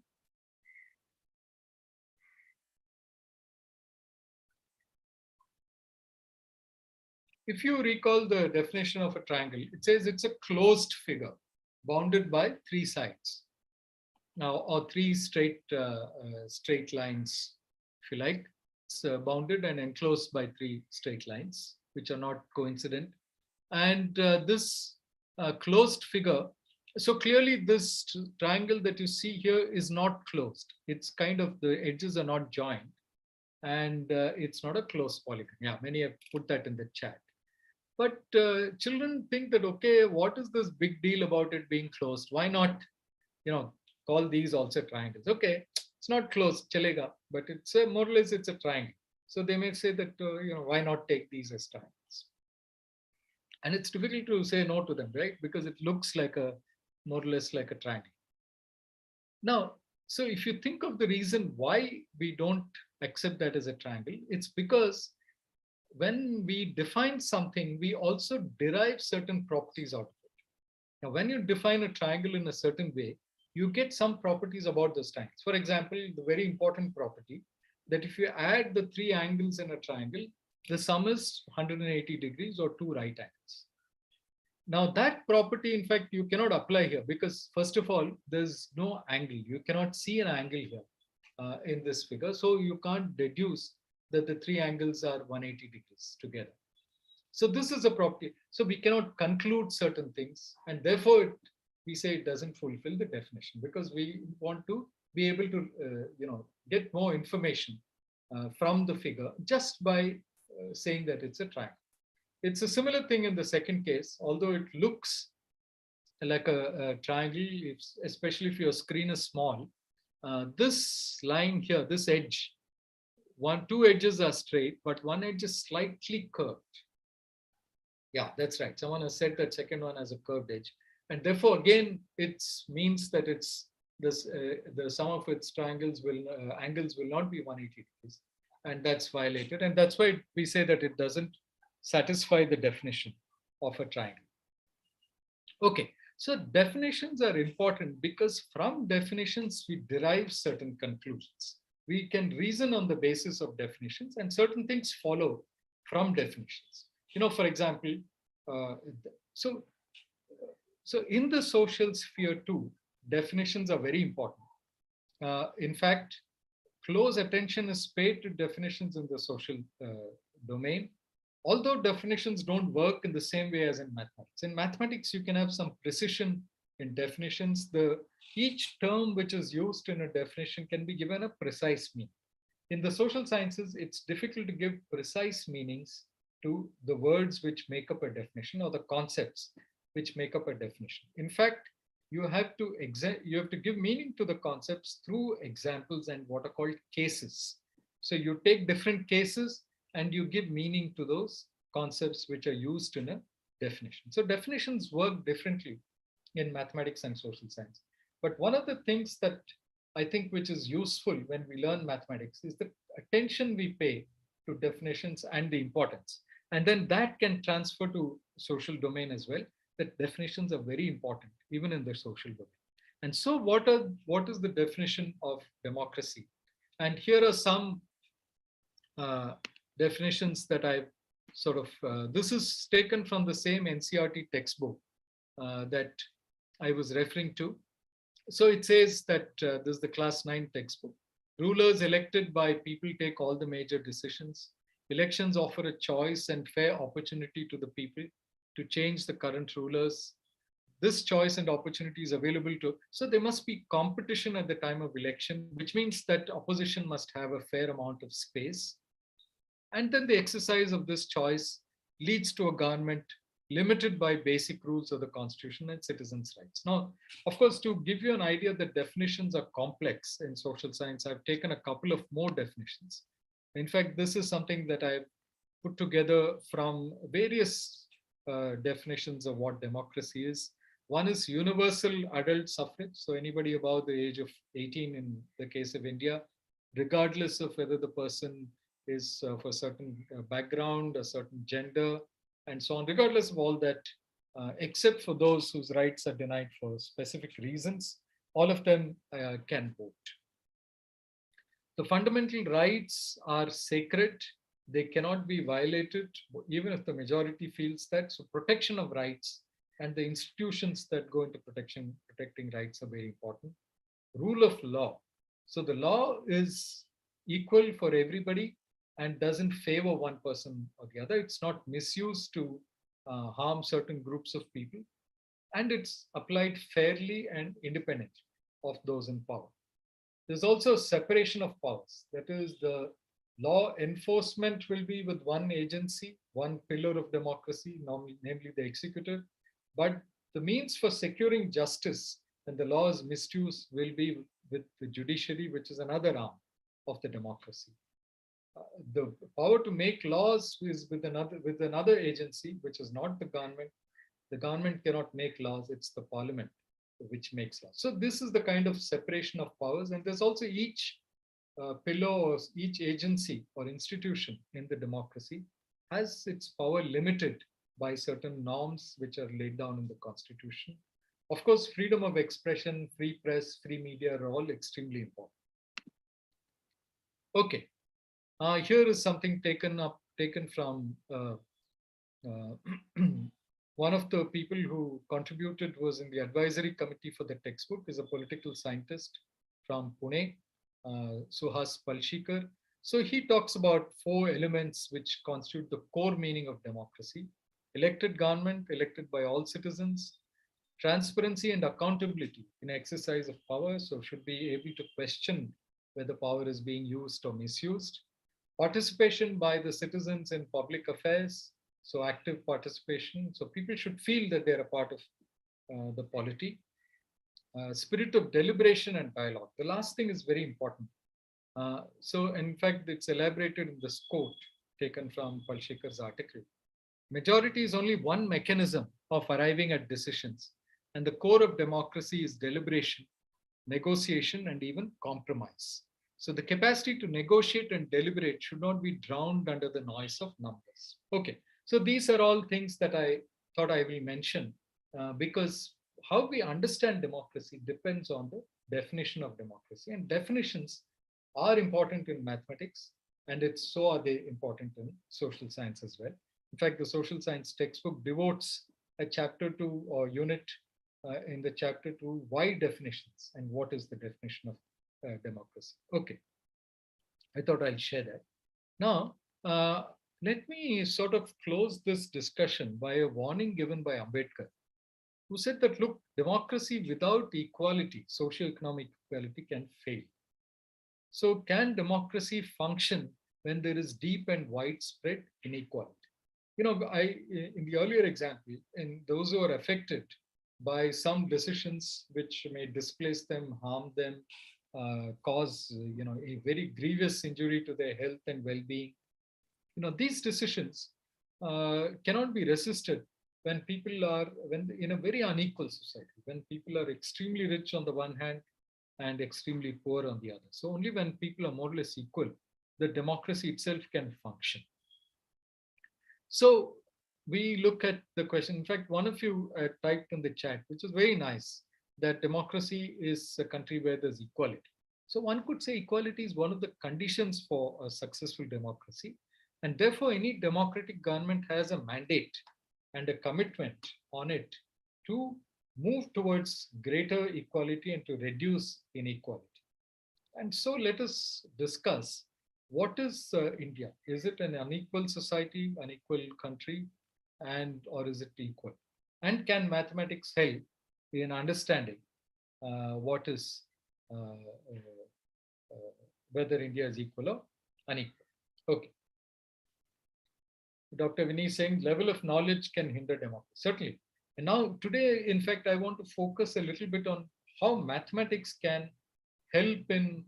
If you recall the definition of a triangle, it says it's a closed figure bounded by three sides. Now, or three straight lines, if you like. It's bounded and enclosed by three straight lines, which are not coincident. And this closed figure, so clearly this triangle that you see here is not closed. It's kind of, the edges are not joined, and it's not a closed polygon. Yeah, many have put that in the chat. But children think that, okay, what is this big deal about it being closed? Why not, call these also triangles? Okay, it's not closed, chalega, but it's more or less it's a triangle. So they may say that, why not take these as triangles? And it's difficult to say no to them, right? Because it looks like more or less like a triangle. Now, so if you think of the reason why we don't accept that as a triangle, it's because when we define something, we also derive certain properties out of it. Now, when you define a triangle in a certain way, you get some properties about those triangles. For example, the very important property that if you add the three angles in a triangle, the sum is 180 degrees or two right angles. Now that property, in fact, you cannot apply here because first of all, there's no angle. You cannot see an angle here in this figure. So you can't deduce that the three angles are 180 degrees together. So this is a property. So we cannot conclude certain things, and therefore we say it doesn't fulfill the definition because we want to be able to get more information from the figure just by saying that it's a triangle. It's a similar thing in the second case, although it looks like a triangle, especially if your screen is small. This line here, this edge, two edges are straight, but one edge is slightly curved. Yeah, that's right. Someone has said that second one has a curved edge. And therefore, again, it means that it's this the sum of its angles will not be 180 degrees, and that's violated. And that's why we say that it doesn't satisfy the definition of a triangle. Okay, so definitions are important because from definitions we derive certain conclusions. we can reason on the basis of definitions, and certain things follow from definitions. For example, uh, so in the social sphere too, definitions are very important. In fact, close attention is paid to definitions in the social domain, although definitions don't work in the same way as in mathematics. In mathematics, you can have some precision in definitions. Each term which is used in a definition can be given a precise meaning. In the social sciences, it's difficult to give precise meanings to the words which make up a definition or the concepts which make up a definition. In fact, you have to give meaning to the concepts through examples and what are called cases. So you take different cases and you give meaning to those concepts which are used in a definition. So definitions work differently in mathematics and social science. But one of the things that I think which is useful when we learn mathematics is the attention we pay to definitions and the importance. And then that can transfer to social domain as well, that definitions are very important, even in the social domain. And so what is the definition of democracy? And here are some definitions that I've this is taken from the same NCERT textbook that I was referring to. So it says that this is the class 9 textbook. Rulers elected by people take all the major decisions. Elections offer a choice and fair opportunity to the people to change the current rulers. This choice and opportunity is available to, so there must be competition at the time of election, which means that opposition must have a fair amount of space. And then the exercise of this choice leads to a government limited by basic rules of the Constitution and citizens' rights. Now, of course, to give you an idea that definitions are complex in social science, I've taken a couple of more definitions. In fact, this is something that I've put together from various definitions of what democracy is. One is universal adult suffrage. So anybody above the age of 18 in the case of India, regardless of whether the person is of a certain background, a certain gender, and so on, regardless of all that, except for those whose rights are denied for specific reasons, all of them can vote. The fundamental rights are sacred. They cannot be violated, even if the majority feels that. So protection of rights and the institutions that go into protecting rights are very important. Rule of law. So the law is equal for everybody and doesn't favor one person or the other. It's not misused to harm certain groups of people. And it's applied fairly and independently of those in power. There's also separation of powers. That is, the law enforcement will be with one agency, one pillar of democracy, namely the executive. But the means for securing justice when the law is misused will be with the judiciary, which is another arm of the democracy. The power to make laws is with another agency, which is not the government. The government cannot make laws, it's the parliament which makes laws. So this is the kind of separation of powers. And there's also each pillar or each agency or institution in the democracy has its power limited by certain norms which are laid down in the Constitution. Of course, freedom of expression, free press, free media are all extremely important. Okay. Here is something taken from one of the people who contributed was in the advisory committee for the textbook, is a political scientist from Pune, Suhas Palshikar. So he talks about 4 elements which constitute the core meaning of democracy: elected government, elected by all citizens; transparency and accountability in exercise of power, so should be able to question whether power is being used or misused; participation by the citizens in public affairs, so active participation, so people should feel that they're a part of the polity; spirit of deliberation and dialogue. The last thing is very important. So in fact, it's elaborated in this quote taken from Palshikar's article. Majority is only one mechanism of arriving at decisions, and the core of democracy is deliberation, negotiation, and even compromise. So the capacity to negotiate and deliberate should not be drowned under the noise of numbers. Okay, so these are all things that I thought I will mention because how we understand democracy depends on the definition of democracy, and definitions are important in mathematics, and so are they important in social science as well. In fact, the social science textbook devotes a chapter to or unit in the chapter to why definitions and what is the definition of democracy. Okay, I thought I'll share that. Now, let me sort of close this discussion by a warning given by Ambedkar, who said that, look, democracy without equality, socio-economic equality, can fail. So can democracy function when there is deep and widespread inequality? In the earlier example, in those who are affected by some decisions which may displace them, harm them, cause, a very grievous injury to their health and well-being, these decisions cannot be resisted when in a very unequal society, when people are extremely rich on the one hand and extremely poor on the other. So only when people are more or less equal, the democracy itself can function. So we look at the question. In fact, one of you typed in the chat, which is very nice, that democracy is a country where there's equality. So one could say equality is one of the conditions for a successful democracy. And therefore, any democratic government has a mandate and a commitment on it to move towards greater equality and to reduce inequality. And so let us discuss, what is India? Is it an unequal society, unequal country, or is it equal? And can mathematics help in understanding what is whether India is equal or unequal? Okay. Dr. Vinny is saying level of knowledge can hinder democracy. Certainly. And now today, in fact, I want to focus a little bit on how mathematics can help in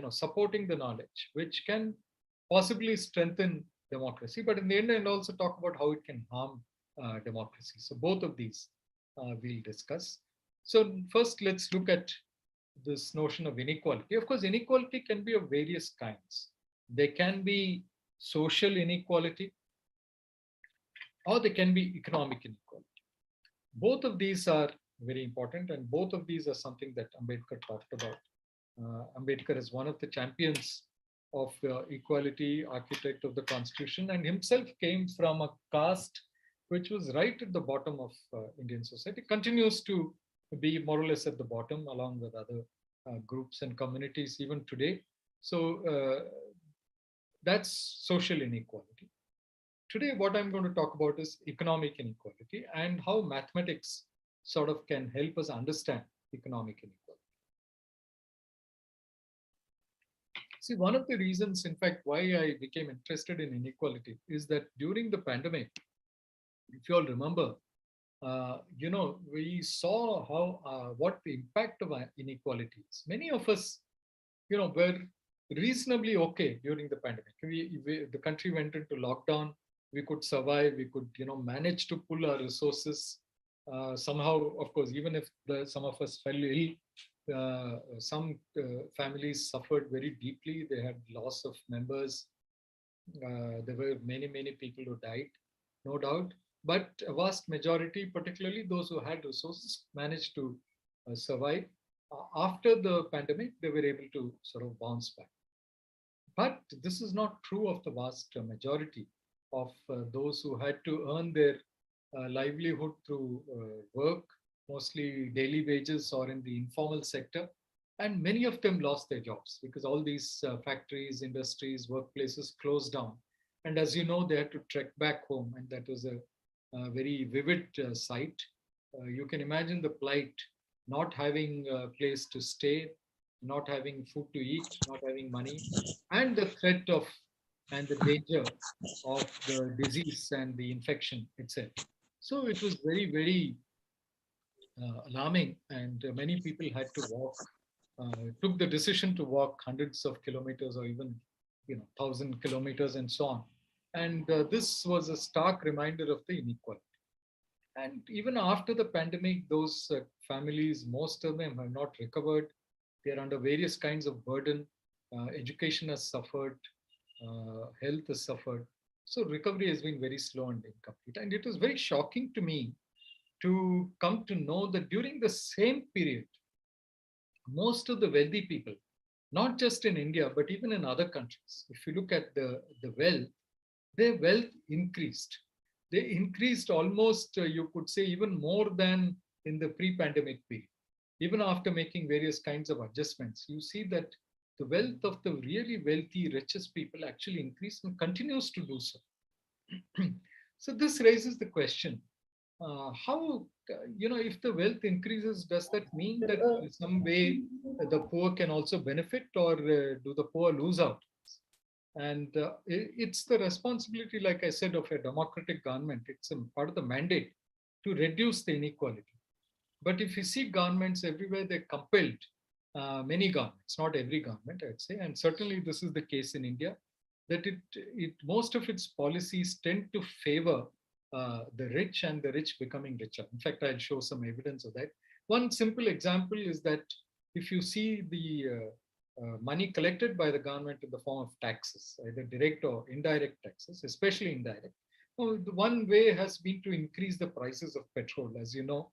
supporting the knowledge, which can possibly strengthen democracy. But in the end, I'll also talk about how it can harm democracy. So both of these we'll discuss. So first, let's look at this notion of inequality. Of course, inequality can be of various kinds. There can be social inequality, or there can be economic inequality. Both of these are very important, and both of these are something that Ambedkar talked about. Ambedkar is one of the champions of equality, architect of the constitution, and himself came from a caste which was right at the bottom of Indian society, continues to be more or less at the bottom along with other groups and communities even today. So that's social inequality. Today, what I'm going to talk about is economic inequality and how mathematics sort of can help us understand economic inequality. See, one of the reasons, in fact, why I became interested in inequality is that during the pandemic, if you all remember, we saw how what the impact of inequality is. Many of us, were reasonably okay during the pandemic. The country went into lockdown. We could survive. We could, manage to pull our resources somehow. Of course, even if some of us fell ill, some families suffered very deeply. They had loss of members. There were many, many people who died, no doubt. But a vast majority, particularly those who had resources, managed to survive. After the pandemic, they were able to sort of bounce back. But this is not true of the vast majority of those who had to earn their livelihood through work, mostly daily wages or in the informal sector. And many of them lost their jobs because all these factories, industries, workplaces closed down. And as you know, they had to trek back home. And that was a very vivid sight. You can imagine the plight, not having a place to stay, not having food to eat, not having money, and the threat of and the danger of the disease and the infection itself. So it was very, very alarming, and many people had to walk, took the decision to walk hundreds of kilometers or even 1,000 kilometers and so on. And this was a stark reminder of the inequality. And even after the pandemic, those families, most of them have not recovered. They're under various kinds of burden. Education has suffered, health has suffered. So recovery has been very slow and incomplete. And it was very shocking to me to come to know that during the same period, most of the wealthy people not just in India, but even in other countries. If you look at the wealth, their wealth increased. They increased almost, you could say, even more than in the pre-pandemic period. Even after making various kinds of adjustments, you see that the wealth of the really wealthy, richest people actually increased and continues to do so. So this raises the question, how, if the wealth increases, does that mean that in some way the poor can also benefit, or do the poor lose out? And it's the responsibility, like I said, of a democratic government. It's a part of the mandate to reduce the inequality. But if you see governments everywhere, they're compelled, many governments, not every government, I'd say, and certainly this is the case in India, that most of its policies tend to favor the rich and the rich becoming richer. In fact, I'll show some evidence of that. One simple example is that if you see the money collected by the government in the form of taxes, either direct or indirect taxes, especially indirect, the one way has been to increase the prices of petrol. As you know,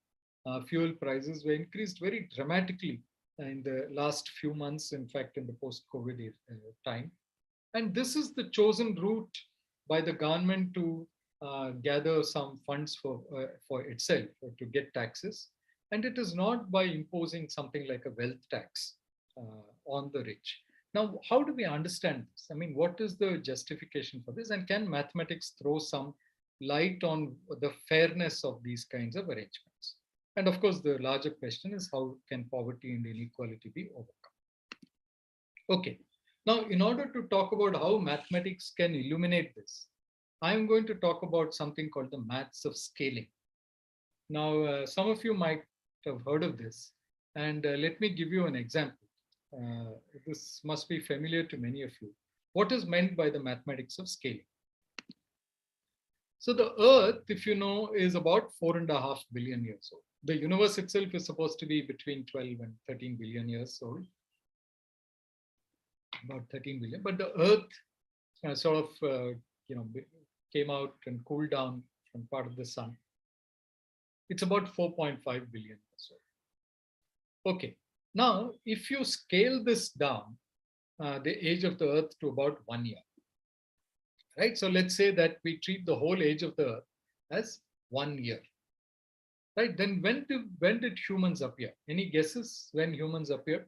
fuel prices were increased very dramatically in the last few months, in fact, in the post-COVID time. And this is the chosen route by the government to gather some funds for itself, to get taxes. And it is not by imposing something like a wealth tax on the rich. Now, how do we understand this? I mean, what is the justification for this? And can mathematics throw some light on the fairness of these kinds of arrangements? And of course, the larger question is, how can poverty and inequality be overcome? Okay, now in order to talk about how mathematics can illuminate this, I'm going to talk about something called the maths of scaling. Now, some of you might have heard of this, and let me give you an example. This must be familiar to many of you. What is meant by the mathematics of scaling? So the Earth, if you know, is about 4.5 billion years old. The universe itself is supposed to be between 12 and 13 billion years old, about 13 billion. But the Earth sort of, came out and cooled down from part of the sun. It's about 4.5 billion years old. Okay, now if you scale this down, the age of the Earth to about 1 year, right? So let's say that we treat the whole age of the Earth as 1 year, right? Then when did humans appear? Any guesses when humans appeared?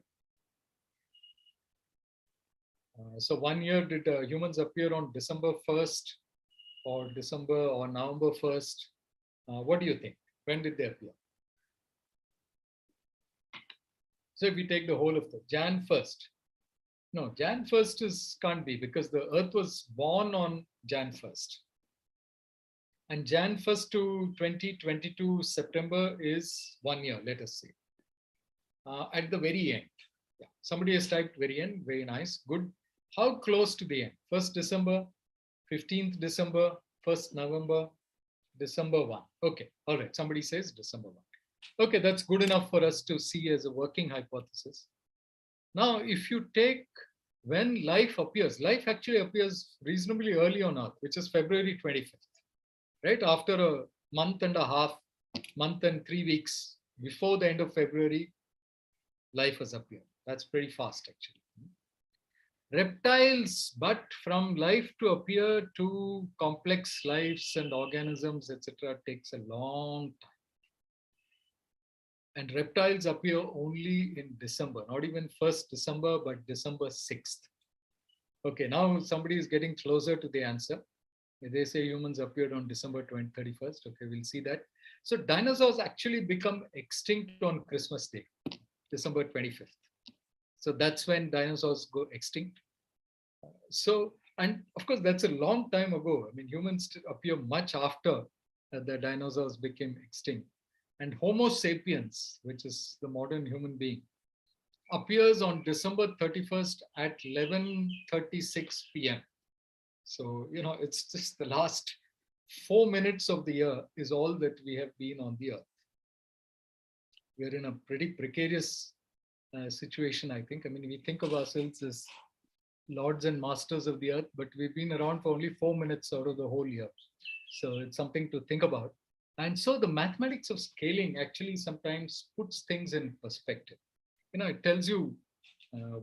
So 1 year, did humans appear on December 1st or November 1st? What do you think? When did they appear? So if we take the whole of the Jan 1st. No, Jan 1st can't be, because the Earth was born on Jan 1st. And Jan 1st to 2022 September is 1 year, let us say. At the very end. Yeah. Somebody has typed very end, very nice, good. How close to the end? 1st December, 15th December, 1st November, December 1. Okay, all right, somebody says December 1. Okay, that's good enough for us to see as a working hypothesis. Now, if you take when life appears, life actually appears reasonably early on Earth, which is February 25th, right? After a month and a half, month and 3 weeks before the end of February, life has appeared. That's pretty fast, actually. Reptiles, but from life to appear to complex lives and organisms, etc., takes a long time. And reptiles appear only in December, not even 1st December, but December 6th. Okay, now somebody is getting closer to the answer. They say humans appeared on December 31st. Okay, we'll see that. So dinosaurs actually become extinct on Christmas Day, December 25th. So that's when dinosaurs go extinct. So, and of course, that's a long time ago. I mean, humans appear much after the dinosaurs became extinct. And Homo sapiens, which is the modern human being, appears on December 31st at 11:36 p.m. So, it's just the last 4 minutes of the year is all that we have been on the Earth. We're in a pretty precarious situation, I think. I mean, we think of ourselves as lords and masters of the Earth, but we've been around for only 4 minutes out of the whole year. So it's something to think about. And so the mathematics of scaling actually sometimes puts things in perspective. It tells you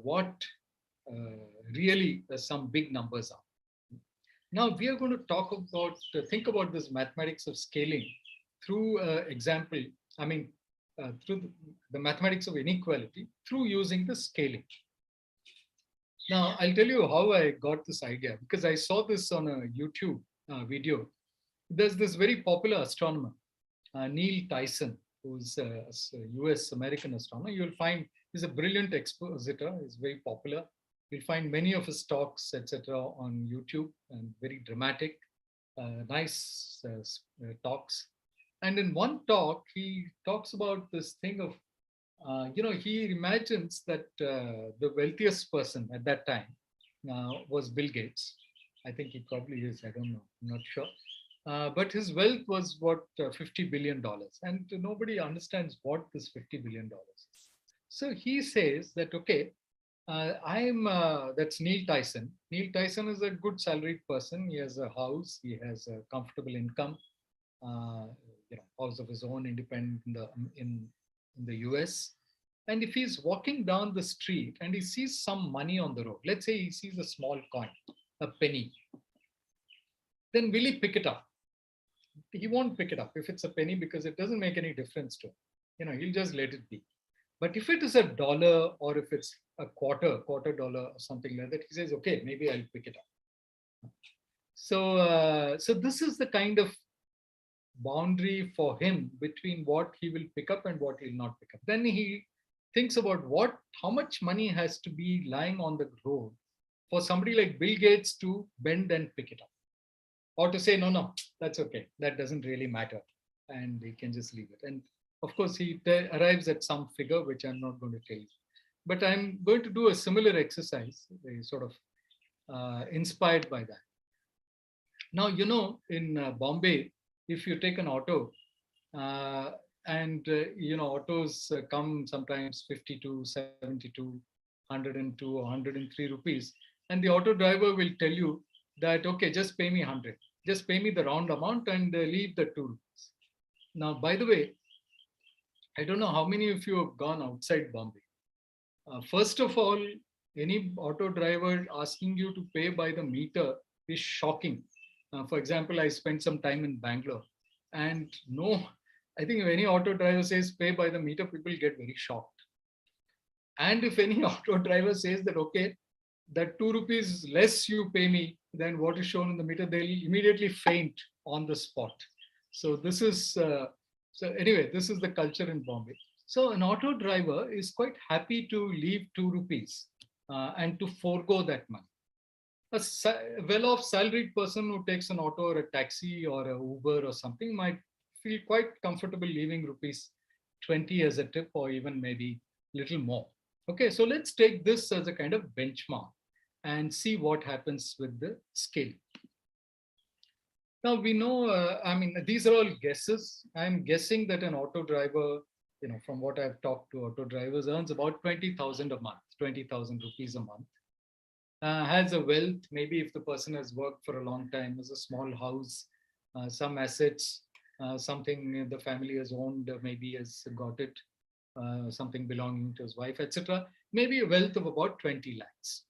what really some big numbers are. Now we are going to talk about, think about this mathematics of scaling through example, I mean, through the mathematics of inequality through using the scaling. Now I'll tell you how I got this idea, because I saw this on a YouTube video. There's this very popular astronomer, Neil Tyson, who's a US American astronomer. You'll find he's a brilliant expositor, he's very popular. You'll find many of his talks, etc., on YouTube, and very dramatic, nice talks. And in one talk, he talks about this thing of, he imagines that the wealthiest person at that time was Bill Gates. I think he probably is, I don't know, I'm not sure. But his wealth was what, $50 billion. And nobody understands what this $50 billion is. So he says that, okay, that's Neil Tyson. Neil Tyson is a good salaried person. He has a house, he has a comfortable income, house of his own, independent in the US. And if he's walking down the street and he sees some money on the road, let's say he sees a small coin, a penny, then will he pick it up? He won't pick it up if it's a penny, because it doesn't make any difference to him. He'll just let it be. But if it is a dollar, or if it's a quarter dollar or something like that, he says, okay, maybe I'll pick it up. So this is the kind of boundary for him between what he will pick up and what he'll not pick up. Then he thinks about how much money has to be lying on the road for somebody like Bill Gates to bend and pick it up, or to say, no, that's okay, that doesn't really matter, and he can just leave it. And of course, he arrives at some figure, which I'm not going to tell you. But I'm going to do a similar exercise, sort of inspired by that. Now, in Bombay, if you take an auto, autos come sometimes 52, 72, 102 or 103 rupees. And the auto driver will tell you that, okay, just pay me 100. Just pay me the round amount and leave the 2 rupees. Now, by the way, I don't know how many of you have gone outside Bombay. First of all, any auto driver asking you to pay by the meter is shocking. For example, I spent some time in Bangalore, and I think if any auto driver says pay by the meter, people get very shocked. And if any auto driver says that, okay, that 2 rupees less you pay me than what is shown in the meter, they'll immediately faint on the spot. So this is, this is the culture in Bombay. So an auto driver is quite happy to leave 2 rupees and to forego that money. A well-off salaried person who takes an auto or a taxi or an Uber or something might feel quite comfortable leaving rupees 20 as a tip, or even maybe little more. Okay, so let's take this as a kind of benchmark and see what happens with the scale. Now we know, these are all guesses. I'm guessing that an auto driver, from what I've talked to auto drivers, earns about 20,000 a month, 20,000 rupees a month. Has a wealth, maybe if the person has worked for a long time, has a small house, some assets, something the family has owned, maybe has got it, something belonging to his wife, etc. Maybe a wealth of about 20 lakhs.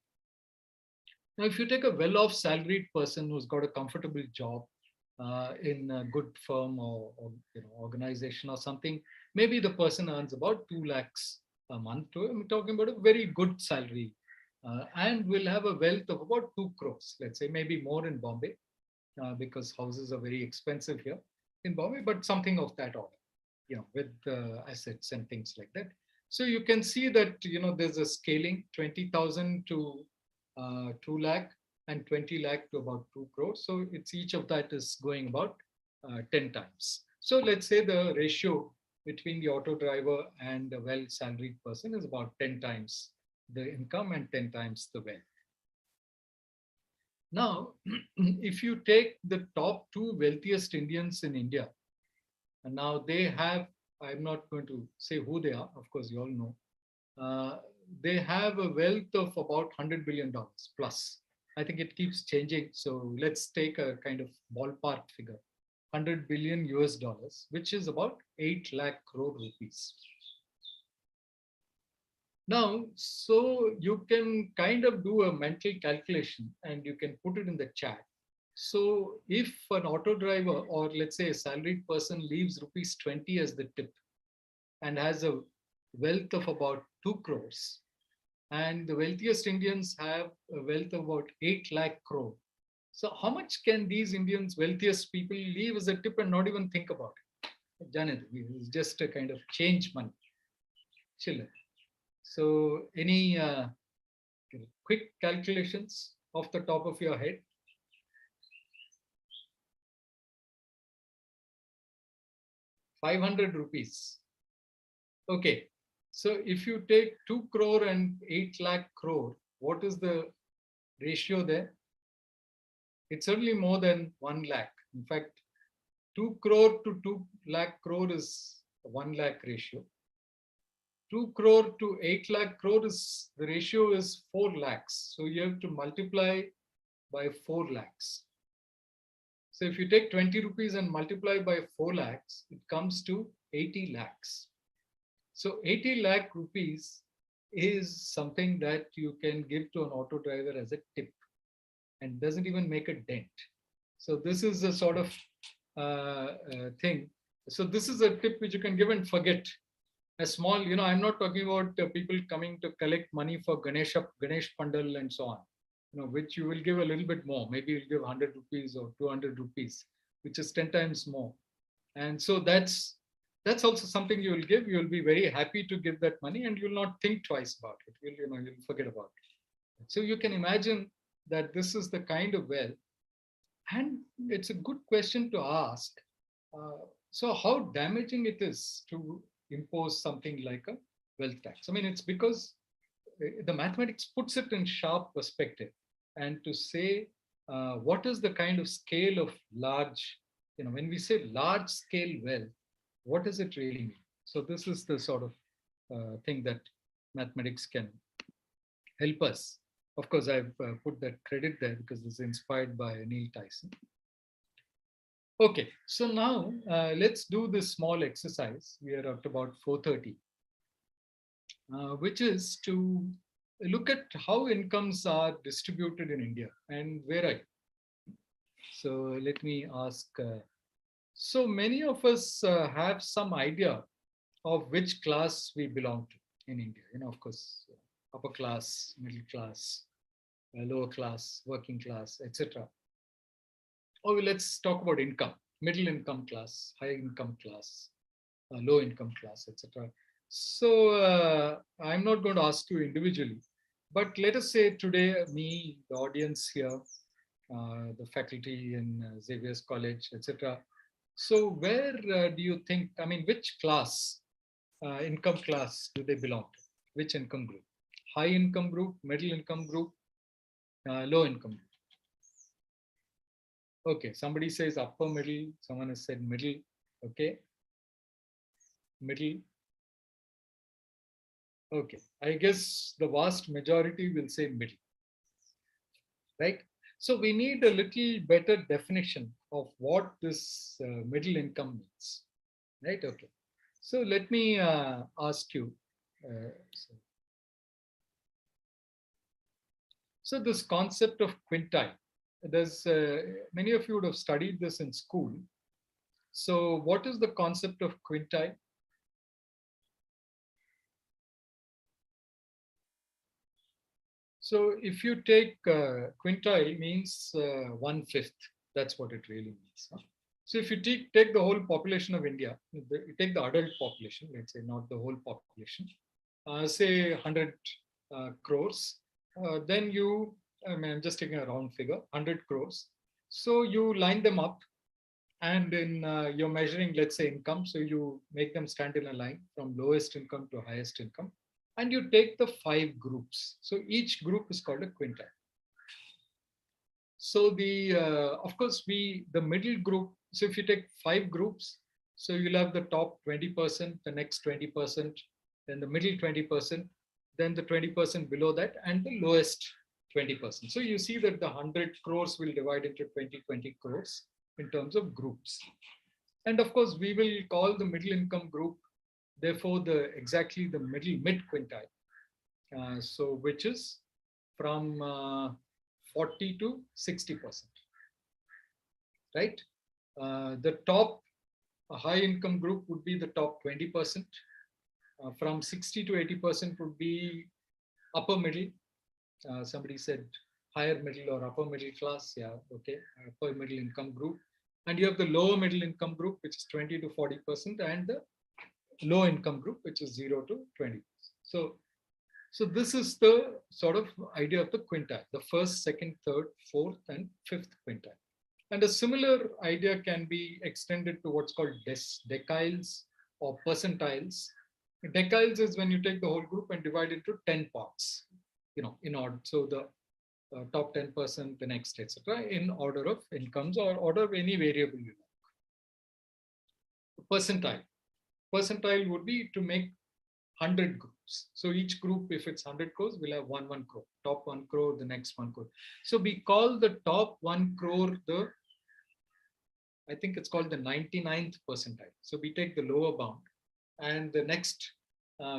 Now, if you take a well-off salaried person who's got a comfortable job in a good firm or organization or something, maybe the person earns about 2 lakhs a month. I'm talking about a very good salary, and will have a wealth of about 2 crores, let's say, maybe more in Bombay, because houses are very expensive here in Bombay, but something of that order, with assets and things like that. So you can see that, there's a scaling, 20,000 to 2 lakh and 20 lakh to about 2 crores. So it's each of that is going about 10 times. So let's say the ratio between the auto driver and a well-salaried person is about 10 times the income and 10 times the wealth. Now, if you take the top 2 wealthiest Indians in India, and now they have, I'm not going to say who they are, of course you all know, they have a wealth of about $100 billion plus. I think it keeps changing. So let's take a kind of ballpark figure, 100 billion US dollars, which is about 8 lakh crore rupees. Now, so you can kind of do a mental calculation and you can put it in the chat. So if an auto driver or let's say a salaried person leaves rupees 20 as the tip and has a wealth of about 2 crores, and the wealthiest Indians have a wealth of about 8 lakh crore. So how much can these Indians, wealthiest people, leave as a tip and not even think about it? Janet, it's just a kind of change money. Chill. So any quick calculations off the top of your head? ₹500. Okay. So if you take 2 crore and 8 lakh crore, what is the ratio there? It's certainly more than 1 lakh. In fact, 2 crore to 2 lakh crore is a 1 lakh ratio. 2 crore to 8 lakh crore is, the ratio is 4 lakhs. So you have to multiply by 4 lakhs. So if you take 20 rupees and multiply by 4 lakhs, it comes to 80 lakhs. So 80 lakh rupees is something that you can give to an auto driver as a tip and doesn't even make a dent. So this is a sort of thing. So this is a tip which you can give and forget. A small, I'm not talking about people coming to collect money for Ganesh Pandal and so on, which you will give a little bit more. Maybe you'll give 100 rupees or 200 rupees, which is 10 times more. And so that's also something you will give. You'll be very happy to give that money and you'll not think twice about it. You'll forget about it. So you can imagine that this is the kind of wealth. And it's a good question to ask. So how damaging it is to impose something like a wealth tax. I mean, it's because the mathematics puts it in sharp perspective, and to say what is the kind of scale of large, when we say large scale wealth, what does it really mean? So this is the sort of thing that mathematics can help us. Of course, I've put that credit there because it's inspired by Neil Tyson. Okay, so now let's do this small exercise. We are at about 4:30, which is to look at how incomes are distributed in India and where are you? So let me ask. So many of us have some idea of which class we belong to in India. Of course, upper class, middle class, lower class, working class, etc. Or let's talk about income, middle income class, high income class, low income class, etc. So I'm not going to ask you individually, but let us say today, me, the audience here, the faculty in Xavier's College, etc. So where do you think, which class, income class do they belong to? Which income group? High income group, middle income group, low income group? Okay, somebody says upper middle, someone has said middle, okay. Middle. Okay, I guess the vast majority will say middle, right? So we need a little better definition of what this middle income means, right? Okay, so let me ask you. So this concept of quintile, there's many of you would have studied this in school. So what is the concept of quintile? So if you take quintile means 1/5, that's what it really means. Huh? So if you take the whole population of India, you take the adult population, let's say not the whole population, say 100 crores, then you, I'm just taking a round figure, 100 crores. So you line them up and in you're measuring, let's say income. So you make them stand in a line from lowest income to highest income. And you take the 5 groups. So each group is called a quintile. So the, of course, the middle group, so if you take 5 groups, so you'll have the top 20%, the next 20%, then the middle 20%, then the 20% below that, and the lowest 20%. So you see that the 100 crores will divide into 20 crores in terms of groups. And of course, we will call the middle income group, therefore, exactly the mid quintile. So which is from 40 to 60%, right? The top high income group would be the top 20%. From 60 to 80% would be upper middle. Somebody said higher middle or upper middle class. Yeah, okay, upper middle income group. And you have the lower middle income group, which is 20 to 40%, and the low income group, which is 0 to 20%. So this is the sort of idea of the quintile, the first, second, third, fourth, and fifth quintile. And a similar idea can be extended to what's called deciles or percentiles. Deciles is when you take the whole group and divide it into 10 parts, in order. So the top 10%, the next, etc., in order of incomes or order of any variable you like. Percentile would be to make 100 groups. So each group, if it's 100 crores, will have one crore. Top 1 crore, the next 1 crore. So we call the top 1 crore I think it's called the 99th percentile. So we take the lower bound, and the next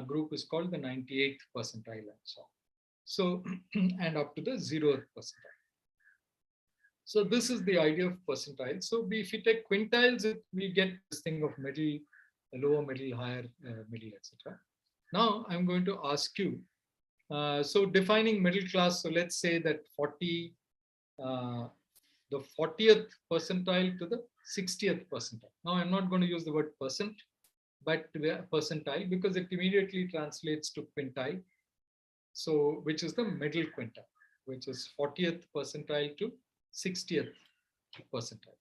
group is called the 98th percentile, and so on. So and up to the 0th percentile. So this is the idea of percentile. So if you take quintiles, we get this thing of middle, lower middle, higher middle, etc. Now I'm going to ask you, so defining middle class, so let's say that the 40th percentile to the 60th percentile. Now I'm not going to use the word percent, but percentile, because it immediately translates to quintile. So which is the middle quintile, which is 40th percentile to 60th percentile.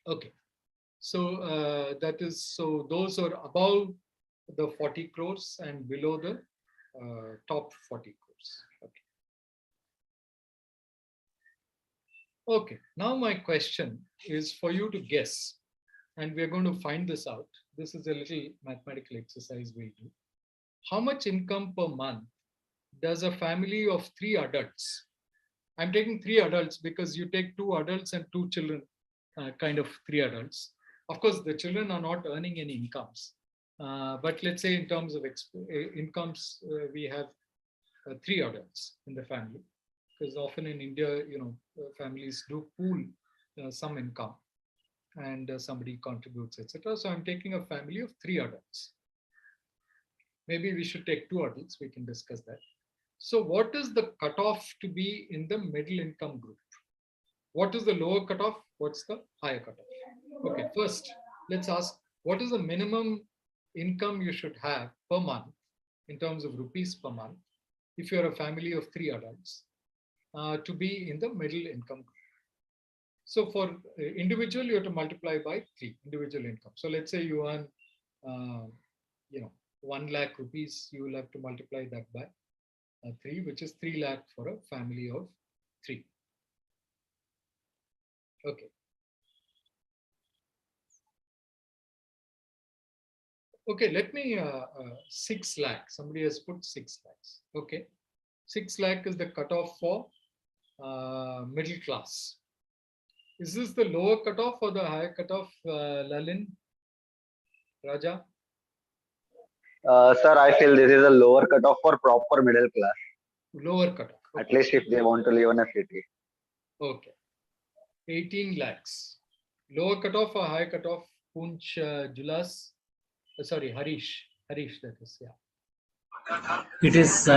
Okay. So so those are above the 40 crores and below the top 40 crores. Okay, now my question is for you to guess, and we're going to find this out. This is a little mathematical exercise we'll do. How much income per month does a family of 3 adults? I'm taking 3 adults because you take 2 adults and 2 children, kind of 3 adults. Of course, the children are not earning any incomes. But let's say in terms of incomes, we have 3 adults in the family. Because often in India, families do pool some income and somebody contributes, etc. So I'm taking a family of 3 adults. Maybe we should take 2 adults, we can discuss that. So what is the cutoff to be in the middle income group? What is the lower cutoff? What's the higher cutoff? Okay, first, let's ask, what is the minimum income you should have per month in terms of rupees per month if you're a family of 3 adults to be in the middle income group? So for individual, you have to multiply by 3, individual income. So let's say you earn, 1 lakh rupees, you will have to multiply that by 3, which is 3 lakh for a family of 3. Okay. Okay, let me 6 lakh. Somebody has put 6 lakhs. Okay, 6 lakh is the cutoff for middle class. Is this the lower cutoff or the higher cutoff, Lalin, Raja? Sir, I feel this is a lower cutoff for proper middle class. Lower cutoff. Okay. At least if they want to live in a city. Okay. 18 lakhs. Lower cutoff or higher cutoff? Punch, Julas. Sorry, Harish. Harish, that is, yeah. It is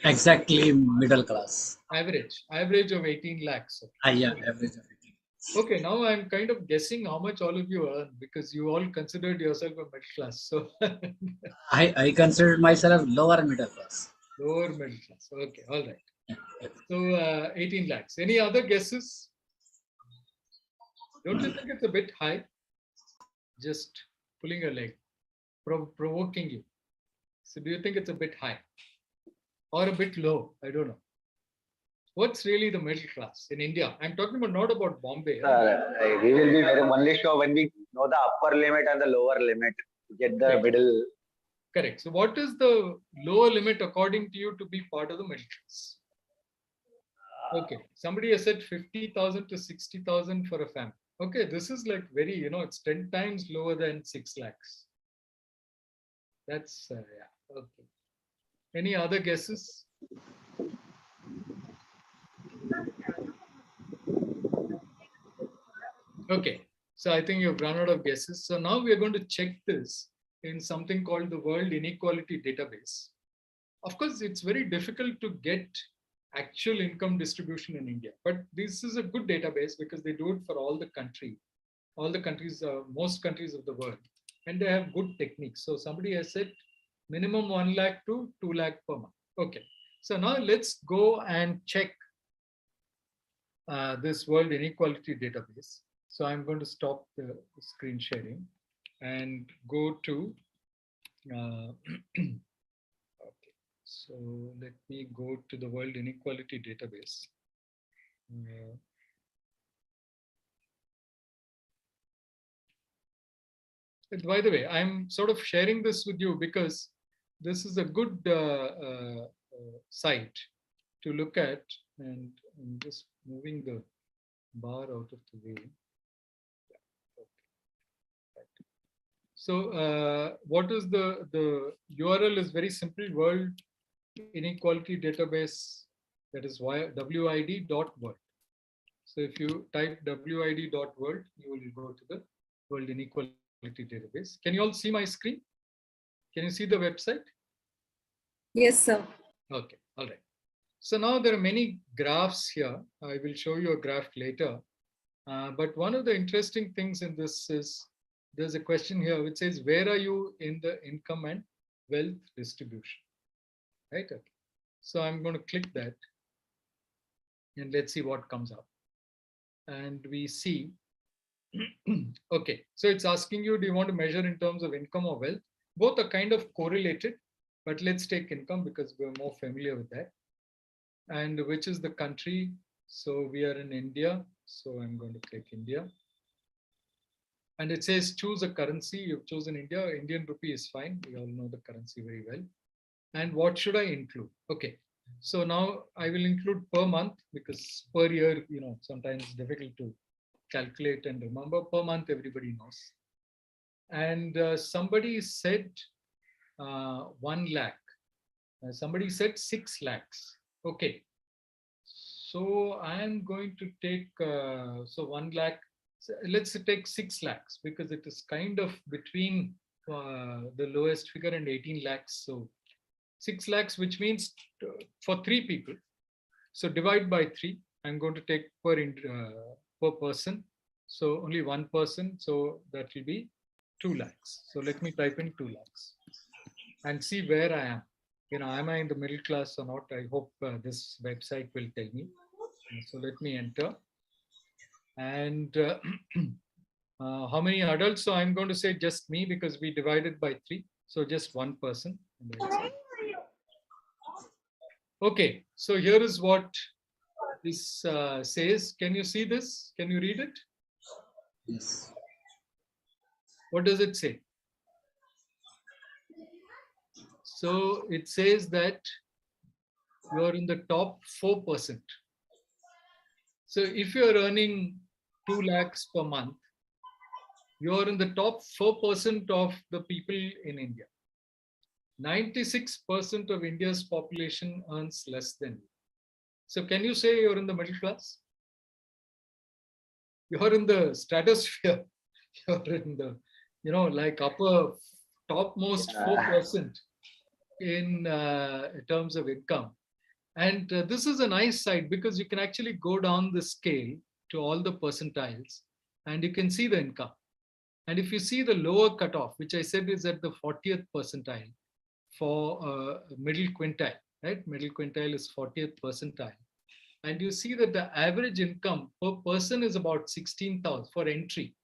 exactly middle class. Average of 18 lakhs. Okay. Yeah, average of 18. Okay, now I'm kind of guessing how much all of you earn because you all considered yourself a middle class. So I consider myself lower middle class. Lower middle class. Okay, all right. So 18 lakhs. Any other guesses? Don't you think it's a bit high? Just pulling a leg, provoking you. So do you think it's a bit high or a bit low? I don't know. What's really the middle class in India? I'm talking about not about Bombay. We will be very only sure when we know the upper limit and the lower limit to get the middle. Correct. So what is the lower limit according to you to be part of the middle class? Okay. Somebody has said 50,000 to 60,000 for a family. Okay. This is like very, it's 10 times lower than 6 lakhs. That's, yeah. Okay. Any other guesses? Okay, so I think you've run out of guesses. So now we are going to check this in something called the World Inequality Database. Of course, it's very difficult to get actual income distribution in India, but this is a good database because they do it for all the countries, most countries of the world, and they have good techniques. So somebody has said minimum 1 lakh to 2 lakh per month. Okay, so now let's go and check this World Inequality Database. So I'm going to stop the screen sharing and go to, okay, so let me go to the World Inequality Database. By the way, I'm sort of sharing this with you because this is a good site to look at, and I'm just moving the bar out of the way. So what is the URL is very simple: World Inequality Database, that is WID.world. So if you type WID.world, you will go to the World Inequality Database. Can you all see my screen? Can you see the website? Yes, sir. Okay, all right. So now there are many graphs here. I will show you a graph later. But one of the interesting things in this is there's a question here which says, where are you in the income and wealth distribution? Right? Okay. So I'm going to click that and let's see what comes up. And we see, okay, so it's asking you, do you want to measure in terms of income or wealth? Both are kind of correlated, but let's take income because we're more familiar with that. And which is the country? So we are in India. So I'm going to click India. And it says choose a currency. You've chosen India. Indian rupee is fine. We all know the currency very well. And what should I include? Okay. So now I will include per month because per year, you know, sometimes it's difficult to calculate and remember. Per month, everybody knows. And somebody said 1 lakh. Somebody said 6 lakhs. Okay. So I am going to take, so 1 lakh. So let's take 6 lakhs because it is kind of between the lowest figure and 18 lakhs. So 6 lakhs, which means for 3 people. So divide by 3. I'm going to take per person. So only 1 person. So that will be 2 lakhs. So let me type in 2 lakhs and see where I am. You know, am I in the middle class or not? I hope this website will tell me. So let me enter. And how many adults? So I'm going to say just me because we divided by 3. So just 1 person. Okay, so here is what this says. Can you see this? Can you read it? Yes. What does it say? So it says that you are in the top 4%. So if you are earning 2 lakhs per month, you are in the top 4% of the people in India. 96% of India's population earns less than you. So can you say you're in the middle class? You're in the stratosphere. You're in the, you know, like upper topmost 4% in terms of income. And this is a nice site because you can actually go down the scale to all the percentiles and you can see the income. And if you see the lower cutoff, which I said is at the 40th percentile for middle quintile, right? Middle quintile is 40th percentile. And you see that the average income per person is about 16,000 for entry.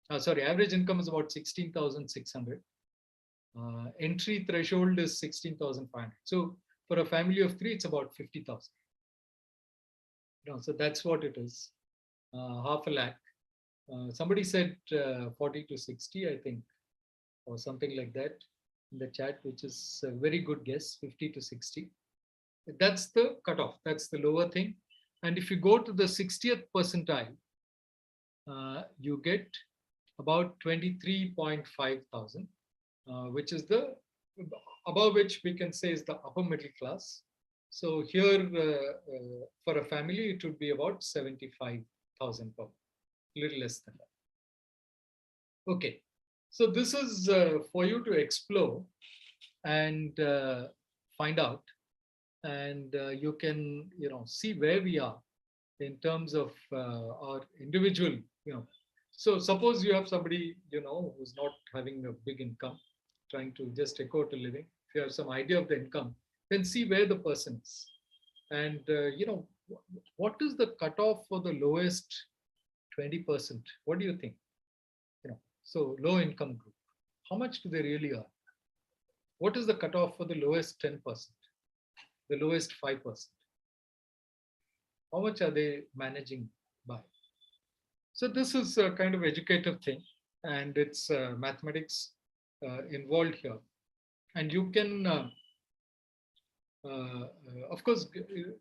Average income is about 16,600. Entry threshold is 16,500. So for a family of 3, it's about 50,000. So that's what it is. Half a lakh. Somebody said 40 to 60, I think, or something like that in the chat, which is a very good guess, 50 to 60. That's the cutoff. That's the lower thing. And if you go to the 60th percentile, you get about 23.5 thousand, which is the above which we can say is the upper middle class. So here for a family, it would be about 75,000 per month, little less than that. Okay, so this is for you to explore and find out, and you can see where we are in terms of our individual. So suppose you have somebody who's not having a big income, trying to just take out a living. If you have some idea of the income, then see where the person is, and what is the cutoff for the lowest 20%? What do you think? So low income group, how much do they really earn? What is the cutoff for the lowest 10%, the lowest 5%? How much are they managing by? So this is a kind of educative thing, and it's mathematics involved here. And you can, of course,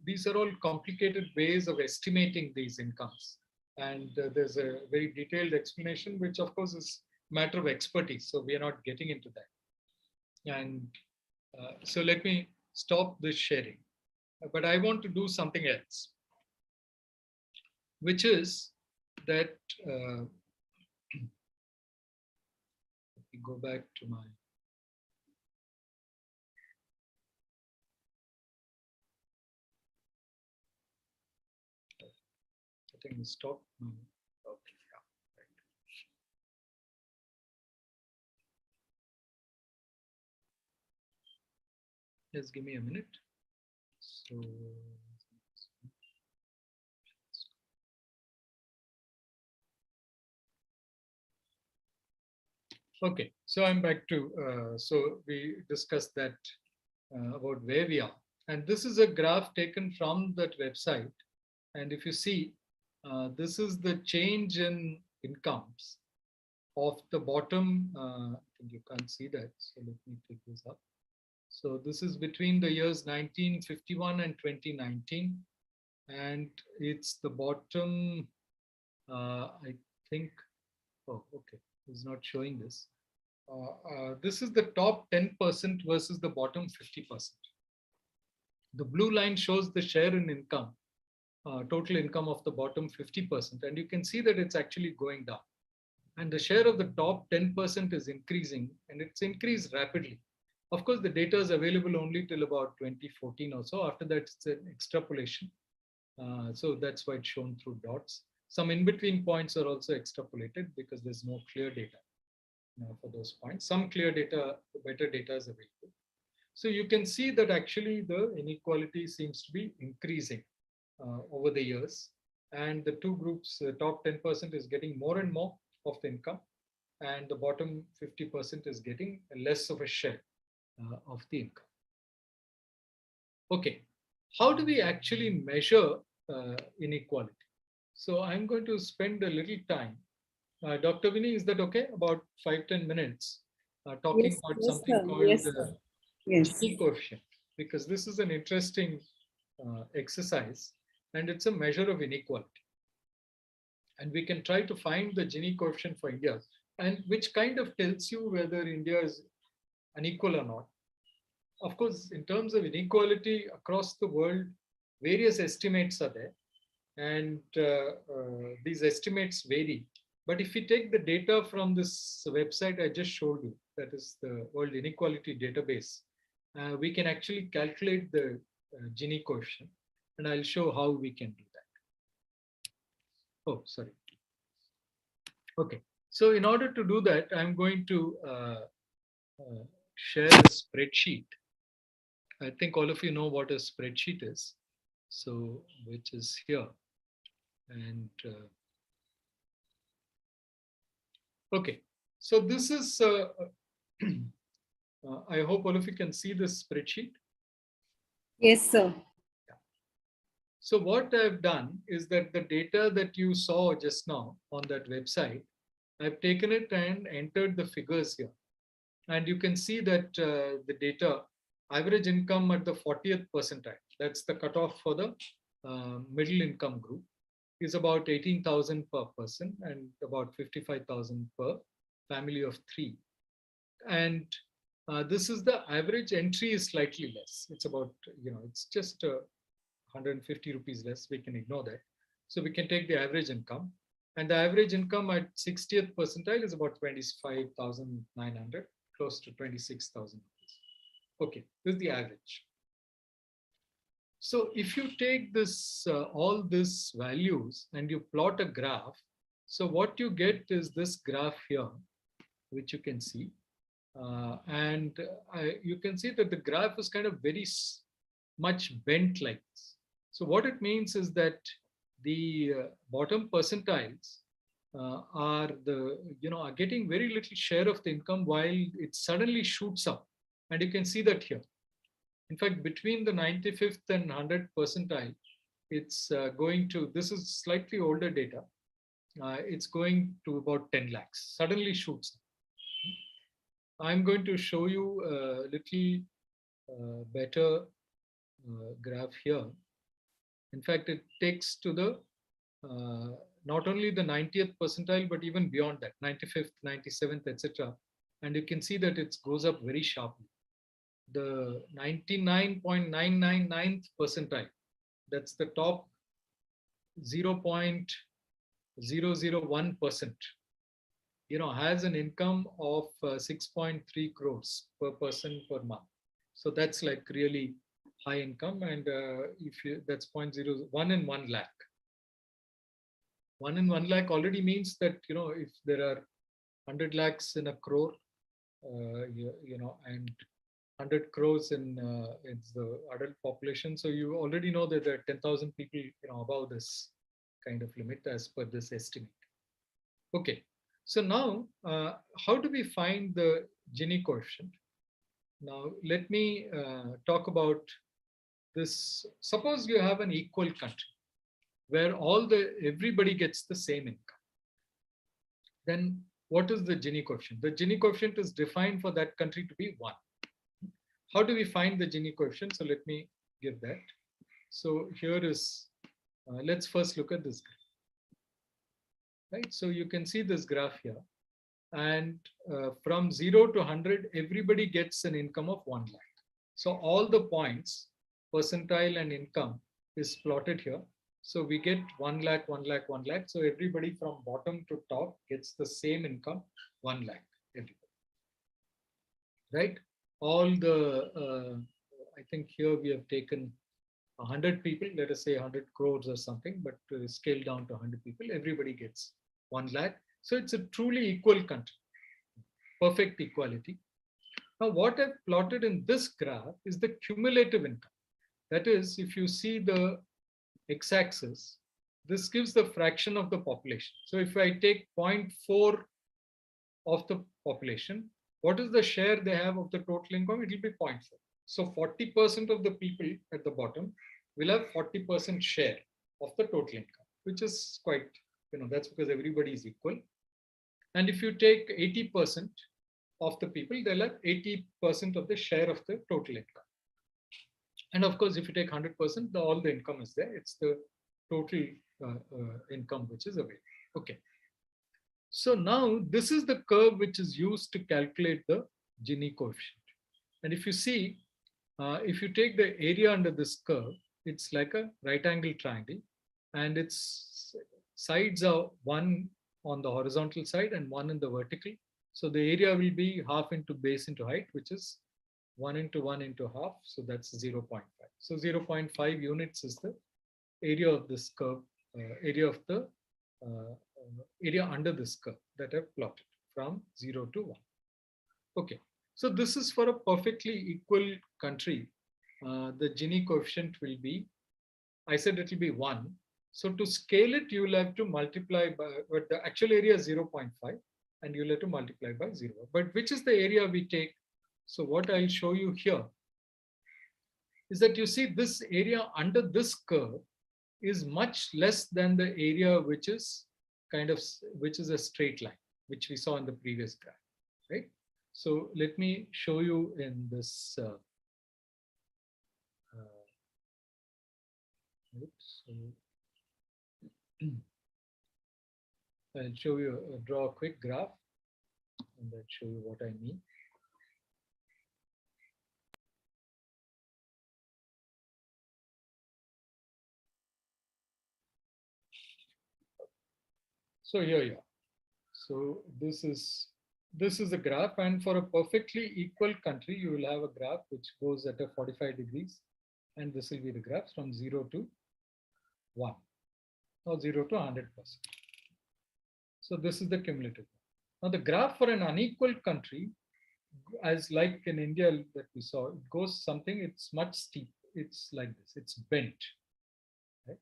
these are all complicated ways of estimating these incomes. And there's a very detailed explanation, which of course is a matter of expertise. So we are not getting into that. And so let me stop this sharing. But I want to do something else, which is that, let me go back to my, I think stop. Okay, yeah, right. Just give me a minute. So okay, so I'm back to, so we discussed that about where we are. And this is a graph taken from that website. And if you see, this is the change in incomes of the bottom. I think you can't see that. So let me take this up. So this is between the years 1951 and 2019. And it's the bottom, I think, oh, okay, it's not showing this. This is the top 10% versus the bottom 50%. The blue line shows the share in income, total income of the bottom 50%. And you can see that it's actually going down. And the share of the top 10% is increasing, and it's increased rapidly. Of course, the data is available only till about 2014 or so. After that, it's an extrapolation. So that's why it's shown through dots. Some in-between points are also extrapolated because there's no clear data for those points. Some clear data, better data is available. So you can see that actually the inequality seems to be increasing over the years. And the two groups, the top 10% is getting more and more of the income, and the bottom 50% is getting less of a share of the income. Okay, how do we actually measure inequality? So I'm going to spend a little time. Dr. Vinny, is that okay? About 5-10 minutes talking Yes, about yes, something sir. called Yes, sir. Yes. Gini coefficient, because this is an interesting exercise, and it's a measure of inequality. And we can try to find the Gini coefficient for India, and which kind of tells you whether India is unequal or not. Of course, in terms of inequality across the world, various estimates are there, and these estimates vary. But if we take the data from this website I just showed you, that is the World Inequality Database, we can actually calculate the Gini coefficient, and I'll show how we can do that. Oh, sorry. Okay, so in order to do that, I'm going to share a spreadsheet. I think all of you know what a spreadsheet is, so which is here. And okay, so this is, I hope all of you can see this spreadsheet. Yes, sir. So what I've done is that the data that you saw just now on that website, I've taken it and entered the figures here. And you can see that the data, average income at the 40th percentile, that's the cutoff for the middle income group, is about 18,000 per person and about 55,000 per family of 3. And This is the average entry is slightly less. It's about, it's just 150 rupees less. We can ignore that. So we can take the average income. And the average income at 60th percentile is about 25,900, close to 26,000 rupees. Okay, this is the average. So if you take this, all these values and you plot a graph, so what you get is this graph here, which you can see. You can see that the graph is kind of very much bent like this. So what it means is that the bottom percentiles are getting very little share of the income while it suddenly shoots up. And you can see that here. In fact, between the 95th and 100th percentile, it's going to, this is slightly older data. It's going to about 10 lakhs, suddenly shoots up. I'm going to show you a little better graph here. In fact, it takes to the not only the 90th percentile, but even beyond that, 95th, 97th, etc. And you can see that it goes up very sharply. The 99.999th percentile, that's the top 0.001%, has an income of 6.3 crores per person per month. So that's like really high income. And that's 0.01 in 1 lakh. 1 in 1 lakh already means that, if there are 100 lakhs in a crore, and 100 crores in the adult population. So you already know that there are 10,000 people, above this kind of limit as per this estimate. Okay. So now, how do we find the Gini coefficient? Now, let me talk about this. Suppose you have an equal country where everybody gets the same income. Then what is the Gini coefficient? The Gini coefficient is defined for that country to be 1. How do we find the Gini coefficient? So let me give that. So here is, let's first look at this graph. Right, so you can see this graph here, and from 0 to 100, everybody gets an income of 1 lakh. So all the points, percentile and income, is plotted here. So we get 1 lakh, 1 lakh, 1 lakh. So everybody from bottom to top gets the same income, 1 lakh, everybody. Right? All the, I think here we have taken 100 people, let us say 100 crores or something, but scale down to 100 people, everybody gets 1 lakh. So it's a truly equal country, perfect equality. Now, what I've plotted in this graph is the cumulative income. That is, if you see the x-axis, this gives the fraction of the population. So if I take 0.4 of the population, what is the share they have of the total income? It will be 0.4. So 40% of the people at the bottom will have 40% share of the total income, which is quite, that's because everybody is equal. And if you take 80% of the people, they'll have 80% of the share of the total income. And of course, if you take 100%, all the income is there. It's the total income which is available. Okay. So now this is the curve which is used to calculate the Gini coefficient. And if you see, if you take the area under this curve, it's like a right angle triangle, and its sides are one on the horizontal side and one in the vertical. So the area will be half into base into height, which is 1 into 1 into half. So that's 0.5. So 0.5 units is the area of this curve, area of the area under this curve that I've plotted from 0 to 1. Okay, so this is for a perfectly equal country. The Gini coefficient will be, I said it will be 1. So to scale it, you will have to multiply by, but the actual area is 0.5, and you'll have to multiply by 0. But which is the area we take? So what I'll show you here is that you see this area under this curve is much less than the area which is which is a straight line, which we saw in the previous graph, right? So let me show you in this. I'll show you, draw a quick graph, and I'll show you what I mean. So here you are. So this is the graph, and for a perfectly equal country, you will have a graph which goes at a 45 degrees, and this will be the graph from 0 to 1 or 0 to 100%. So this is the cumulative. Now the graph for an unequal country, as like in India that we saw, it goes something, it's much steep. It's like this, it's bent. Right?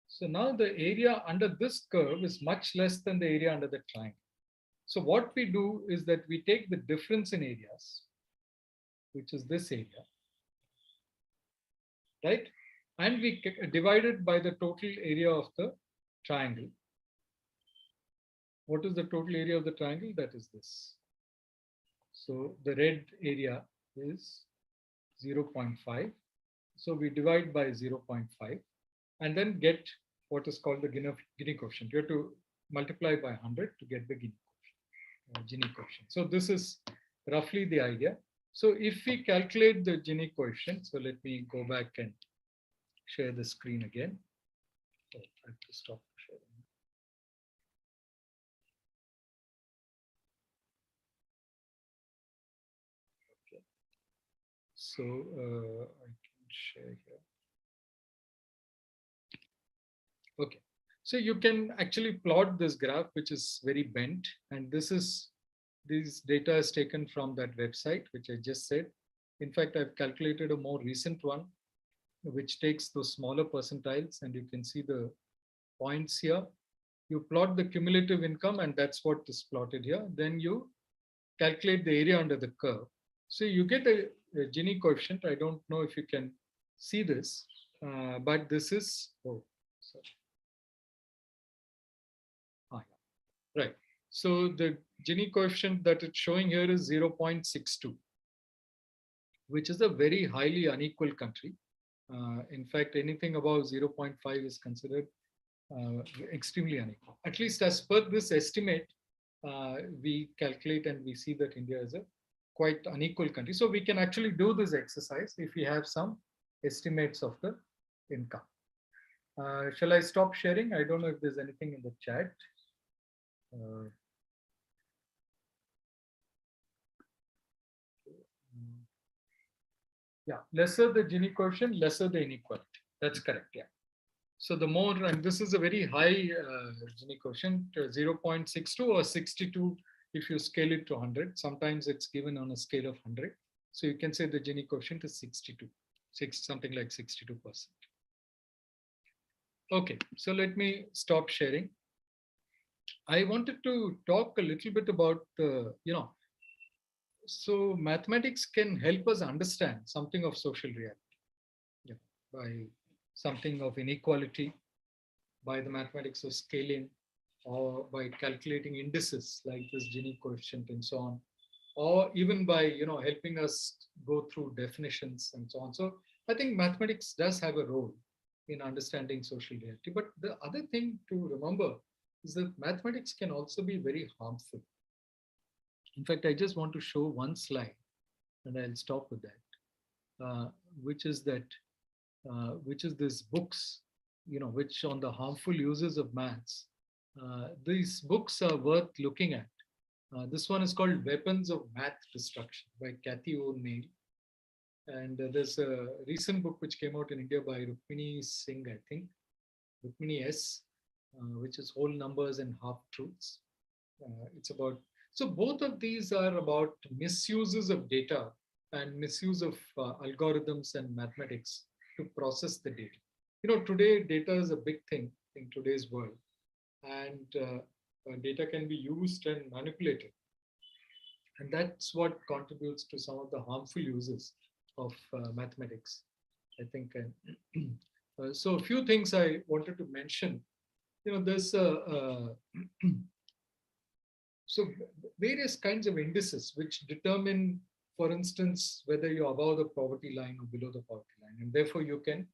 So now the area under this curve is much less than the area under the triangle. So what we do is that we take the difference in areas, which is this area, right? And we divide it by the total area of the triangle. What is the total area of the triangle? That is this. So the red area is 0.5. So we divide by 0.5 and then get what is called the Gini coefficient. You have to multiply by 100 to get the Gini coefficient. So this is roughly the idea. So if we calculate the Gini coefficient, so let me go back and share the screen again. Oh, I have to stop sharing. Okay. So I can share here. Okay. So you can actually plot this graph, which is very bent, and this data is taken from that website, which I just said. In fact, I've calculated a more recent one, which takes those smaller percentiles, and you can see the points here. You plot the cumulative income, and that's what is plotted here. Then you calculate the area under the curve. So you get a Gini coefficient. I don't know if you can see this, but this is, oh, sorry. Right. So the Gini coefficient that it's showing here is 0.62, which is a very highly unequal country. In fact, anything above 0.5 is considered extremely unequal. At least as per this estimate, we calculate and we see that India is a quite unequal country. So we can actually do this exercise if we have some estimates of the income. Shall I stop sharing? I don't know if there's anything in the chat. Yeah, lesser the Gini coefficient, lesser the inequality. That's correct. Yeah. So the more, and this is a very high Gini coefficient, 0.62 or 62 if you scale it to 100. Sometimes it's given on a scale of 100. So you can say the Gini coefficient is 62, something like 62%. Okay, so let me stop sharing. I wanted to talk a little bit about the, so mathematics can help us understand something of social reality, by something of inequality, by the mathematics of scaling, or by calculating indices like this Gini coefficient and so on, or even by helping us go through definitions and so on. So I think mathematics does have a role in understanding social reality. But the other thing to remember is that mathematics can also be very harmful. In fact, I just want to show one slide, and I'll stop with that, which is this books, which on the harmful uses of maths. These books are worth looking at. This one is called Weapons of Math Destruction by Kathy O'Neill. And there's a recent book which came out in India by Rukmini Singh, I think, Rukmini S, which is Whole Numbers and Half Truths. It's about, so both of these are about misuses of data and misuse of algorithms and mathematics to process the data. Today data is a big thing in today's world, and data can be used and manipulated. And that's what contributes to some of the harmful uses of mathematics, I think. So a few things I wanted to mention. There's so various kinds of indices which determine, for instance, whether you're above the poverty line or below the poverty line, and therefore you can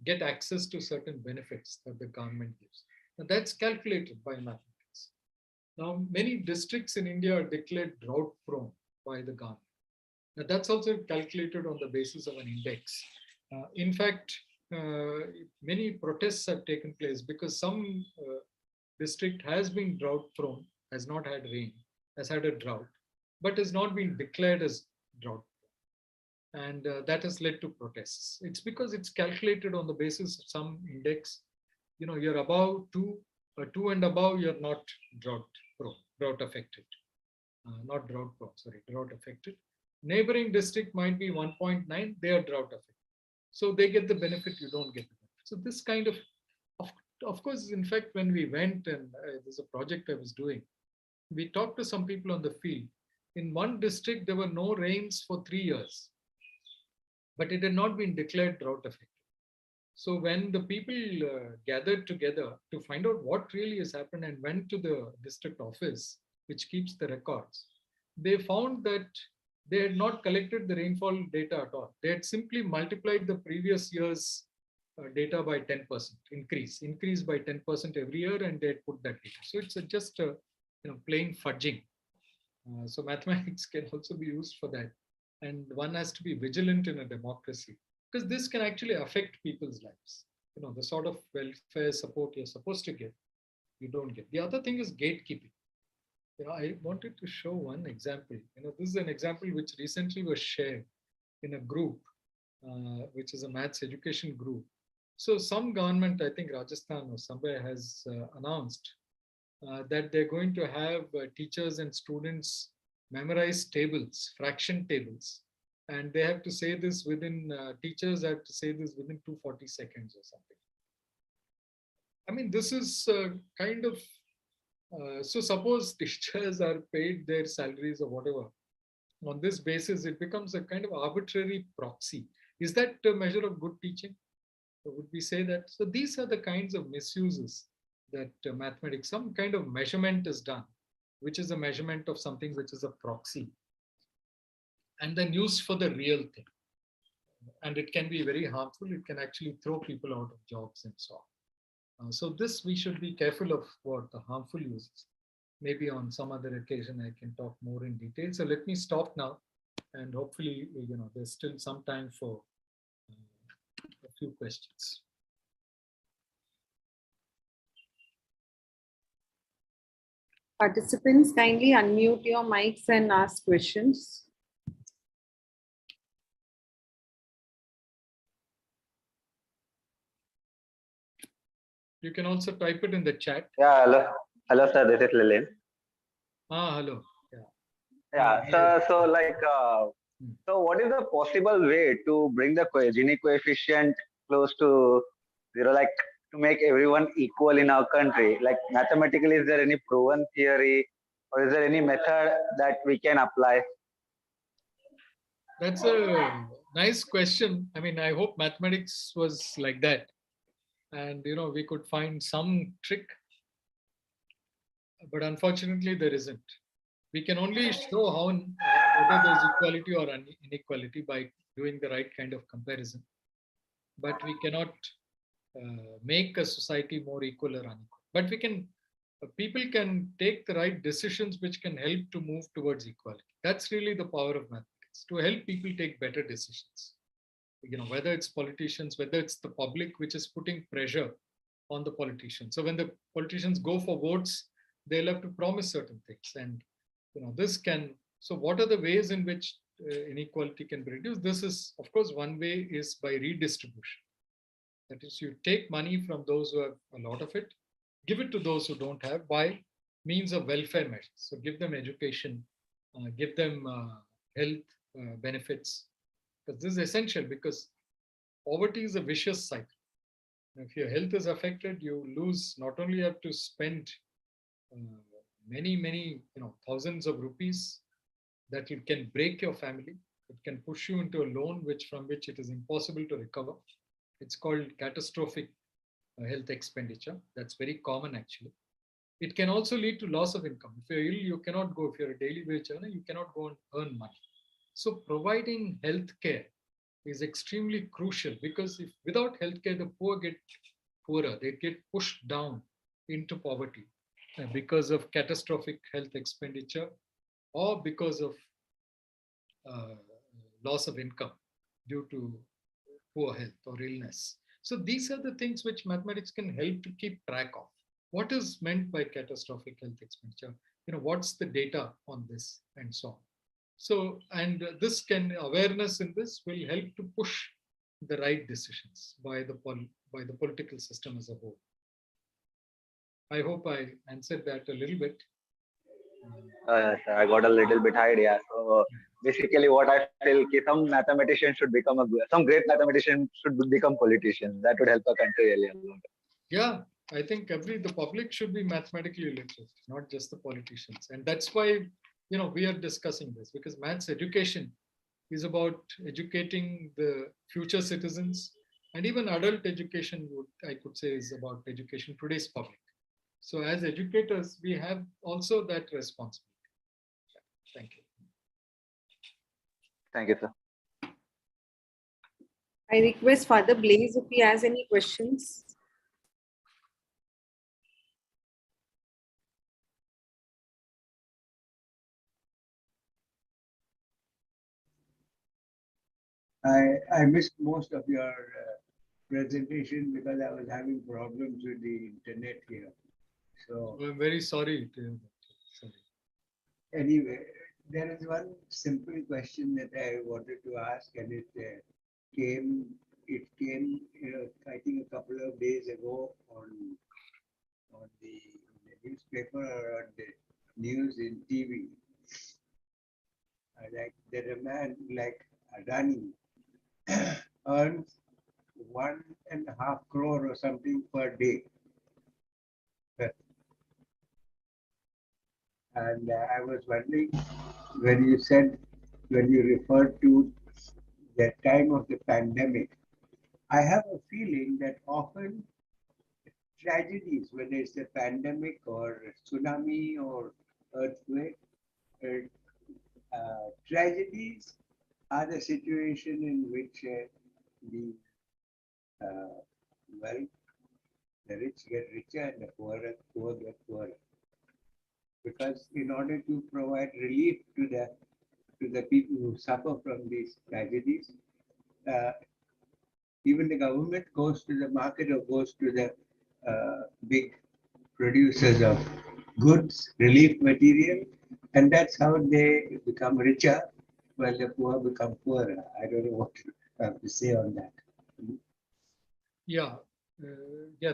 get access to certain benefits that the government gives. Now that's calculated by mathematics. Now many districts in India are declared drought prone by the government. Now that's also calculated on the basis of an index. In fact, many protests have taken place because some district has been drought prone, has not had rain, has had a drought, but has not been declared as drought. And that has led to protests. It's because it's calculated on the basis of some index. You know, you're above 2, 2 and above, you're not drought prone, drought affected. Not drought prone, sorry, drought affected. Neighboring district might be 1.9, they are drought affected. So they get the benefit, you don't get the benefit. So this kind of course, in fact, when we went and there's a project I was doing, we talked to some people on the field. In one district, there were no rains for 3 years, but it had not been declared drought affected. So when the people gathered together to find out what really has happened and went to the district office, which keeps the records, they found that they had not collected the rainfall data at all. They had simply multiplied the previous year's data by 10%, increase by 10% every year, and they had put that data. So it's just a plain fudging. So mathematics can also be used for that. And one has to be vigilant in a democracy, because this can actually affect people's lives. You know, the sort of welfare support you're supposed to get, you don't get. The other thing is gatekeeping. You know, I wanted to show one example. You know, this is an example which recently was shared in a group, which is a maths education group. So some government, I think Rajasthan or somewhere, has announced that they're going to have teachers and students memorize tables, fraction tables, and they have to say this within, teachers have to say this within 240 seconds or something. I mean, this is kind of, so suppose teachers are paid their salaries or whatever. On this basis, it becomes a kind of arbitrary proxy. Is that a measure of good teaching? Or would we say that? So these are the kinds of misuses that mathematics, some kind of measurement is done, which is a measurement of something which is a proxy, and then used for the real thing. And it can be very harmful. It can actually throw people out of jobs and so on. So this, we should be careful of what the harmful uses. Maybe on some other occasion, I can talk more in detail. So let me stop now, and hopefully, you know, there's still some time for a few questions. Participants, kindly unmute your mics and ask questions. You can also type it in the chat. Yeah, hello, sir. This is Lilin. Hello. Yeah, so like, so what is the possible way to bring the Gini coefficient close to 0, like to make everyone equal in our country? Like mathematically, is there any proven theory, or is there any method that we can apply? That's a nice question. I mean, I hope mathematics was like that, and you know, we could find some trick, but unfortunately there isn't. We can only show how whether there's equality or inequality by doing the right kind of comparison, but we cannot make a society more equal or unequal. But we can, people can take the right decisions which can help to move towards equality. That's really the power of mathematics, to help people take better decisions. You know, whether it's politicians, whether it's the public which is putting pressure on the politicians. So when the politicians go for votes, they'll have to promise certain things. And you know, this can, so what are the ways in which inequality can be reduced? This is, of course, one way is by redistribution. That is, you take money from those who have a lot of it, give it to those who don't have by means of welfare measures. So give them education, give them health benefits. Because this is essential, because poverty is a vicious cycle. If your health is affected, you lose, not only have to spend many, thousands of rupees that it can break your family. It can push you into a loan from which it is impossible to recover. It's called catastrophic health expenditure. That's very common actually. It can also lead to loss of income. If you're ill, you cannot go. If you're a daily wage earner, you cannot go and earn money. So providing health care is extremely crucial, because if without healthcare, the poor get poorer. They get pushed down into poverty because of catastrophic health expenditure, or because of loss of income due to poor health or illness. So these are the things which mathematics can help to keep track of. what is meant by catastrophic health expenditure? What's the data on this and so on. So, and awareness in this will help to push the right decisions by the political system as a whole. I hope I answered that a little bit. Yes, I got a little bit idea. So basically, what I feel, some mathematician should become some great mathematician should become politicians. That would help a country really a lot. Yeah, I think the public should be mathematically literate, not just the politicians. And that's why, we are discussing this, because maths education is about educating the future citizens, and even adult education, I could say, is about education today's public. So as educators, we have also that responsibility. Thank you. Thank you, sir. I request Father Blaze if he has any questions. I missed most of your presentation because I was having problems with the internet here. So I'm very sorry to hear that. Sorry. anyway, there is one simple question that I wanted to ask, and it came, I think a couple of days ago on the newspaper or on the news in TV. Like that a man like Adani earns 1.5 crore or something per day. And I was wondering, when you referred to the time of the pandemic, I have a feeling that often tragedies, whether it's a pandemic or a tsunami or earthquake, tragedies are the situation in which the rich get richer and the poor get poorer. Because in order to provide relief to the people who suffer from these tragedies, even the government goes to the market or goes to the big producers of goods, relief material, and that's how they become richer, while the poor become poorer. I don't know what you have to say on that. Yeah,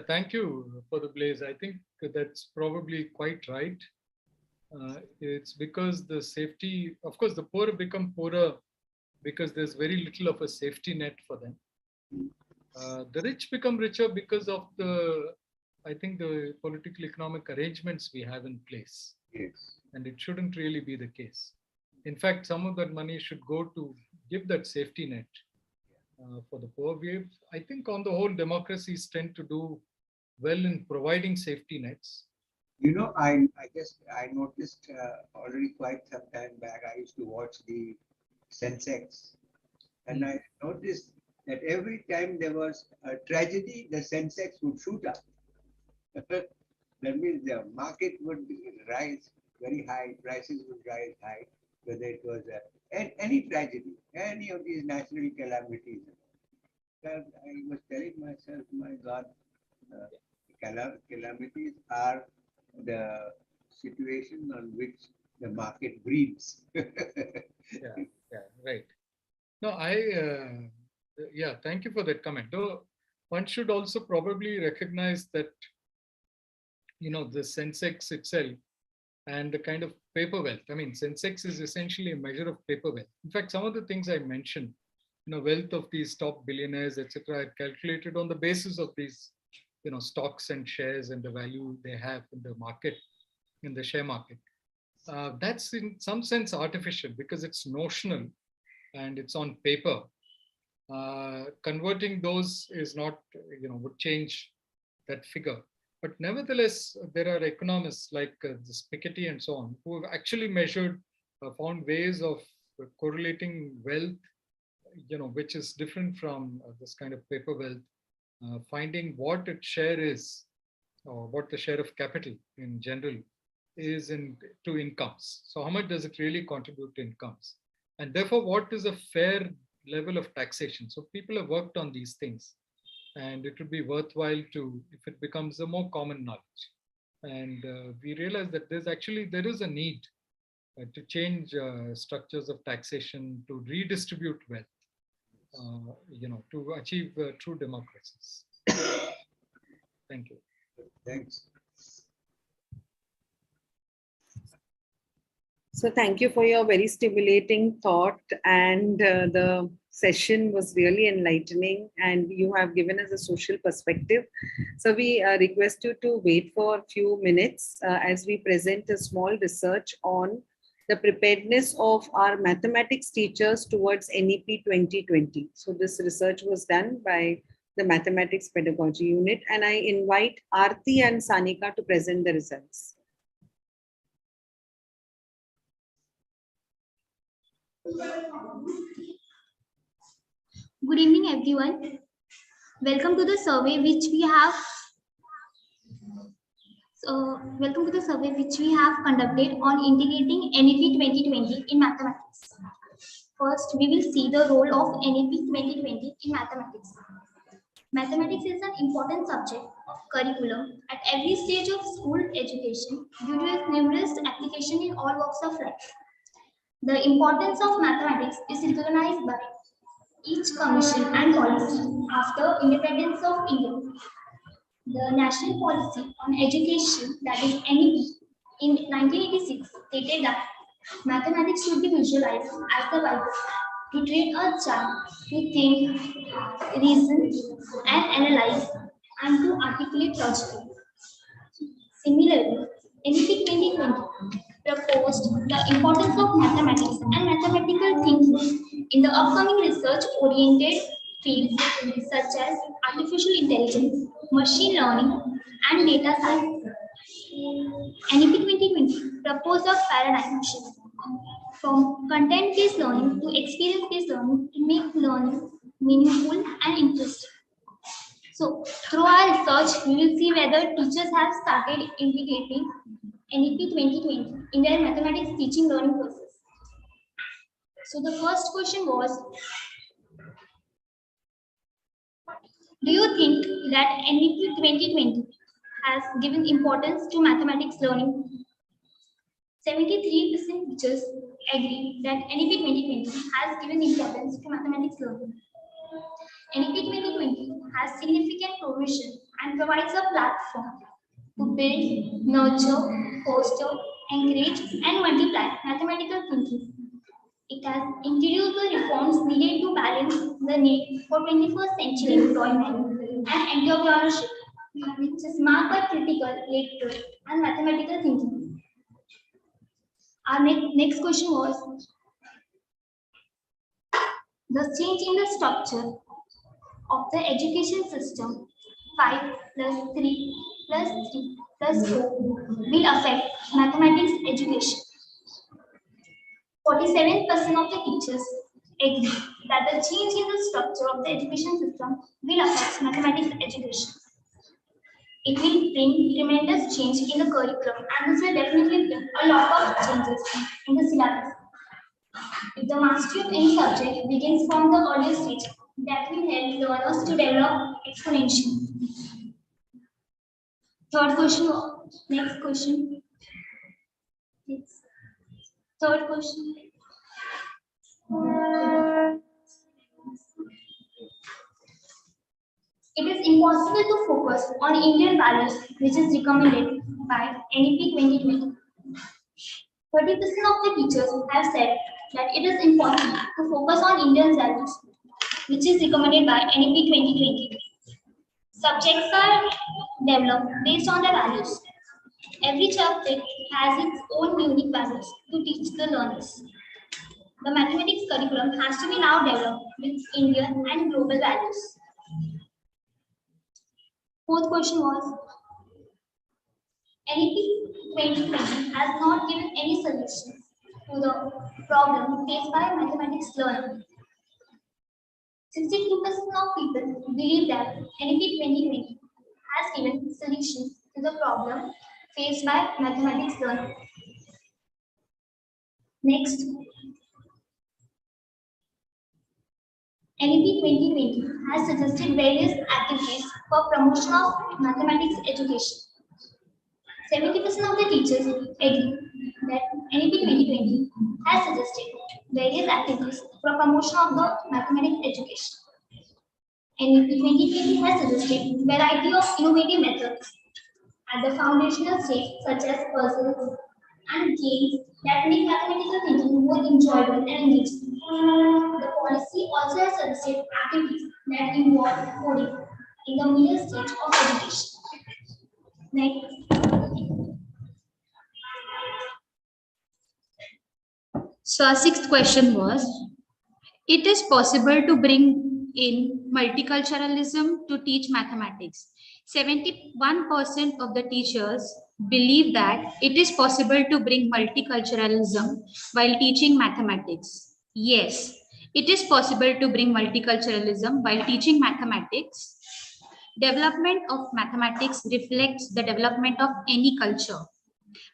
thank you for the Blaze. I think that's probably quite right. It's because the safety, of course, the poor become poorer because there's very little of a safety net for them. The rich become richer because of I think the political economic arrangements we have in place. Yes. And it shouldn't really be the case. In fact, some of that money should go to give that safety net for the poor. I think on the whole, democracies tend to do well in providing safety nets. You know, I guess I noticed already quite some time back, I used to watch the Sensex, and I noticed that every time there was a tragedy, the Sensex would shoot up. That means the market would rise very high, prices would rise high, whether it was any tragedy, any of these natural calamities. So I was telling myself, my God, calamities are the situation on which the market breeds. Yeah, right. No, thank you for that comment. Though one should also probably recognize that, the Sensex itself and the kind of paper wealth. I mean, Sensex is essentially a measure of paper wealth. In fact, some of the things I mentioned, wealth of these top billionaires, etc., are calculated on the basis of these, stocks and shares and the value they have in the market, in the share market. That's in some sense artificial because it's notional and it's on paper. Converting those is not, would change that figure. But nevertheless, there are economists like this Piketty and so on, who have actually measured, found ways of correlating wealth, which is different from this kind of paper wealth, finding what its share is, or what the share of capital in general is to incomes. So how much does it really contribute to incomes? And therefore, what is a fair level of taxation? So people have worked on these things. And it would be worthwhile if it becomes a more common knowledge. and we realized that there is a need to change structures of taxation to redistribute wealth, to achieve true democracies. Thank you. Thanks. So thank you for your very stimulating thought, and the session was really enlightening, and you have given us a social perspective. So we request you to wait for a few minutes as we present a small research on the preparedness of our mathematics teachers towards NEP 2020. So this research was done by the Mathematics Pedagogy Unit, and I invite Aarti and Sanika to present the results. Good evening, everyone. Welcome to the survey which we have. Welcome to the survey which we have conducted on integrating NEP 2020 in mathematics. First, we will see the role of NEP 2020 in mathematics. Mathematics is an important subject of curriculum at every stage of school education due to its numerous applications in all walks of life. The importance of mathematics is recognized by each commission and policy after independence of India. The National Policy on Education, that is NEP, in 1986 stated that mathematics should be visualized as the Bible to train a child to think, reason, and analyze, and to articulate logically. Similarly, NEP 2020 proposed the importance of mathematics and mathematical thinking in the upcoming research-oriented fields such as artificial intelligence, machine learning, and data science. NEP 2020 proposed a paradigm shift from content-based learning to experience-based learning to make learning meaningful and interesting. So, through our research, we will see whether teachers have started integrating NEP 2020 in their mathematics teaching learning process. So, the first question was, do you think that NEP 2020 has given importance to mathematics learning? 73% teachers agree that NEP 2020 has given importance to mathematics learning. NEP 2020 has significant provision and provides a platform to build, nurture, foster, encourage, and multiply mathematical thinking. It has introduced the reforms needed to balance the need for 21st century employment and entrepreneurship, which is marked by critical, literal, and mathematical thinking. Our next question was, the change in the structure of the education system 5 plus 3 plus 3 plus 4 will affect mathematics education. 47% of the teachers agree that the change in the structure of the education system will affect mathematics education. It will bring tremendous change in the curriculum, and this will definitely bring a lot of changes in the syllabus. If the mastery of any subject begins from the early stage, that will help learners to develop exponentially. Third question, next question. Third question. It is impossible to focus on Indian values, which is recommended by NEP 2020. 30% of the teachers have said that it is important to focus on Indian values, which is recommended by NEP 2020. Subjects are developed based on their values. Every subject has its own unique values to teach the learners. The mathematics curriculum has to be now developed with Indian and global values. Fourth question was, NEP 2020 has not given any solutions to the problem faced by mathematics learning. 62% of people believe that NEP 2020 has given solutions to the problem faced by mathematics learning. Next, NEP 2020 has suggested various activities for promotion of mathematics education. 70% of the teachers agree that NEP 2020 has suggested various activities for promotion of the mathematics education. NEP 2020 has suggested variety of innovative methods at the foundational stage, such as puzzles and games that make mathematical thinking more enjoyable and engaging. The policy also has suggested activities that involve coding in the middle stage of education. Next. So our sixth question was, it is possible to bring in multiculturalism to teach mathematics. 71% of the teachers believe that it is possible to bring multiculturalism while teaching mathematics. Yes, it is possible to bring multiculturalism while teaching mathematics. Development of mathematics reflects the development of any culture.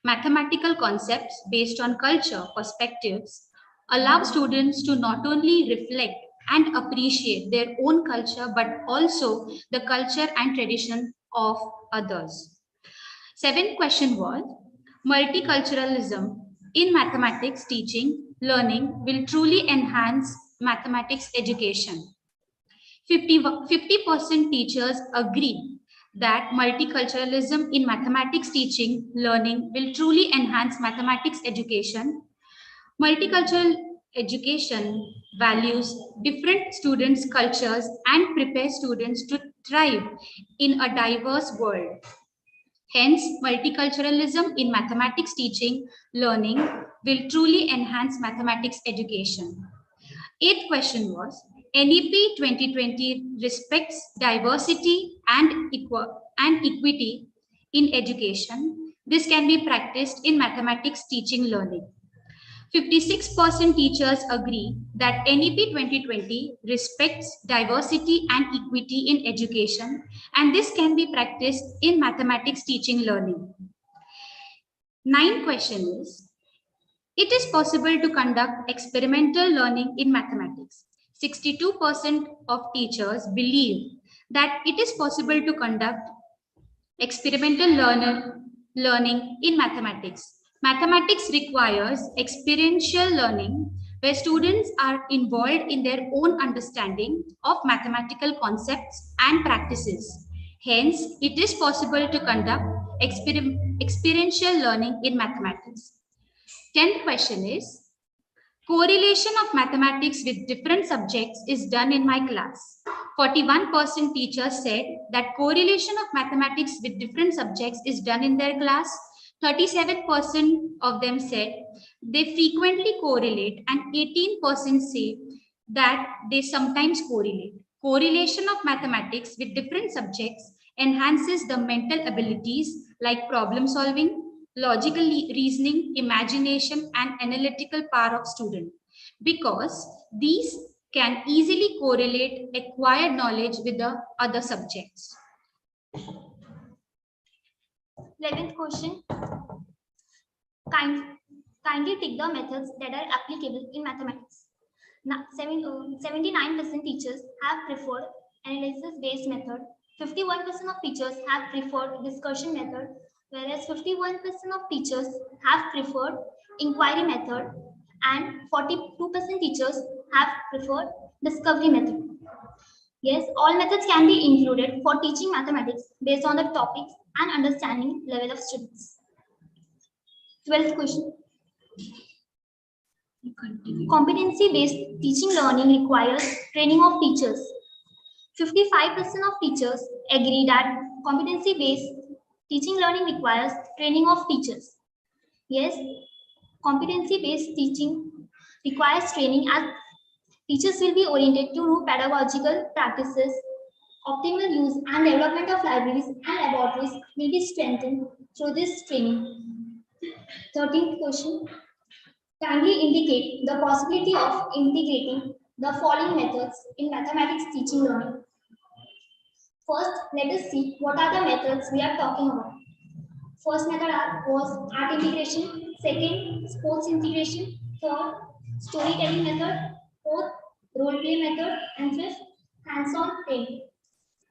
Mathematical concepts based on culture perspectives allow students to not only reflect and appreciate their own culture, but also the culture and tradition of others. Seventh question was, multiculturalism in mathematics teaching, learning will truly enhance mathematics education. 50% teachers agree that multiculturalism in mathematics teaching, learning will truly enhance mathematics education. Multicultural education values different students' cultures and prepares students to thrive in a diverse world. Hence, multiculturalism in mathematics teaching, learning will truly enhance mathematics education. Eighth question was, NEP 2020 respects diversity and equity in education. This can be practiced in mathematics teaching learning. 56% teachers agree that NEP 2020 respects diversity and equity in education, and this can be practiced in mathematics teaching learning. Ninth question is, it is possible to conduct experimental learning in mathematics. 62% of teachers believe that it is possible to conduct experimental learning in mathematics. Mathematics requires experiential learning where students are involved in their own understanding of mathematical concepts and practices. Hence, it is possible to conduct experiential learning in mathematics. 10th question is, correlation of mathematics with different subjects is done in my class. 41% teachers said that correlation of mathematics with different subjects is done in their class. 37% of them said they frequently correlate, and 18% say that they sometimes correlate. Correlation of mathematics with different subjects enhances the mental abilities like problem solving, logical reasoning, imagination, and analytical power of student, because these can easily correlate acquired knowledge with the other subjects. 11th question. Kindly take the methods that are applicable in mathematics. Now, 79% teachers have preferred analysis-based method. 51% of teachers have preferred discussion method, whereas 51% of teachers have preferred inquiry method, and 42% teachers have preferred discovery method. Yes, all methods can be included for teaching mathematics based on the topics and understanding level of students. 12th question. Competency-based teaching learning requires training of teachers. 55% of teachers agree that competency-based teaching learning requires training of teachers. Yes, competency-based teaching requires training, as teachers will be oriented to new pedagogical practices. Optimal use and development of libraries and laboratories will be strengthened through this training. 13th question. Kindly indicate the possibility of integrating the following methods in mathematics teaching learning. First, let us see what are the methods we are talking about. First method was art integration. Second, sports integration. Third, storytelling method. Fourth, role play method. And fifth, hands-on training.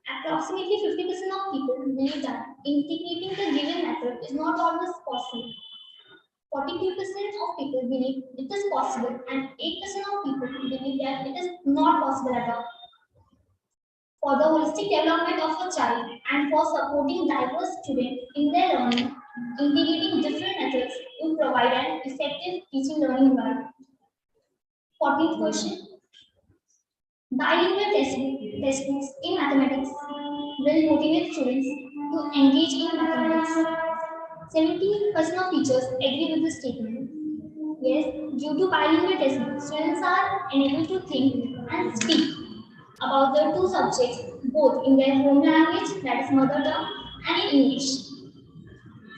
Approximately 50% of people believe that integrating the given method is not always possible. 42% of people believe it is possible, and 8% of people believe that it is not possible at all. For the holistic development of a child and for supporting diverse students in their learning, integrating different methods will provide an effective teaching learning environment. 14th question. Bilingual textbooks in mathematics will motivate students to engage in mathematics. 70% of teachers agree with this statement. Yes, due to bilingual textbooks, students are enabled to think and speak about the two subjects both in their home language, that is mother tongue, and in English.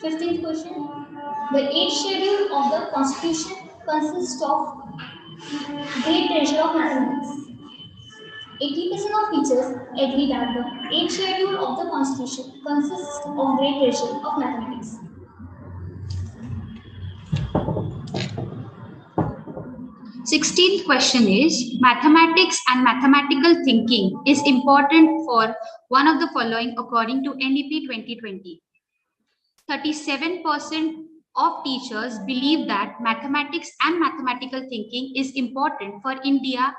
15th question. The 8th schedule of the Constitution consists of great treasure of mathematics. 80% of teachers agree that the 8th schedule of the Constitution consists of great treasure of mathematics. 16th question is, mathematics and mathematical thinking is important for one of the following according to NEP 2020. 37% of teachers believe that mathematics and mathematical thinking is important for India's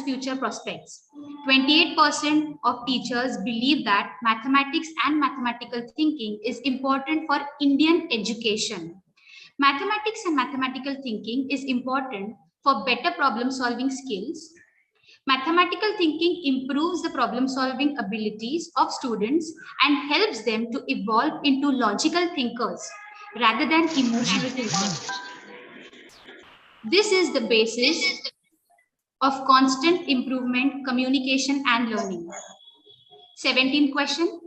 future prospects. 28% of teachers believe that mathematics and mathematical thinking is important for Indian education. Mathematics and mathematical thinking is important for better problem-solving skills. Mathematical thinking improves the problem-solving abilities of students and helps them to evolve into logical thinkers rather than emotional thinkers. This is the basis of constant improvement, communication, and learning. 17th question.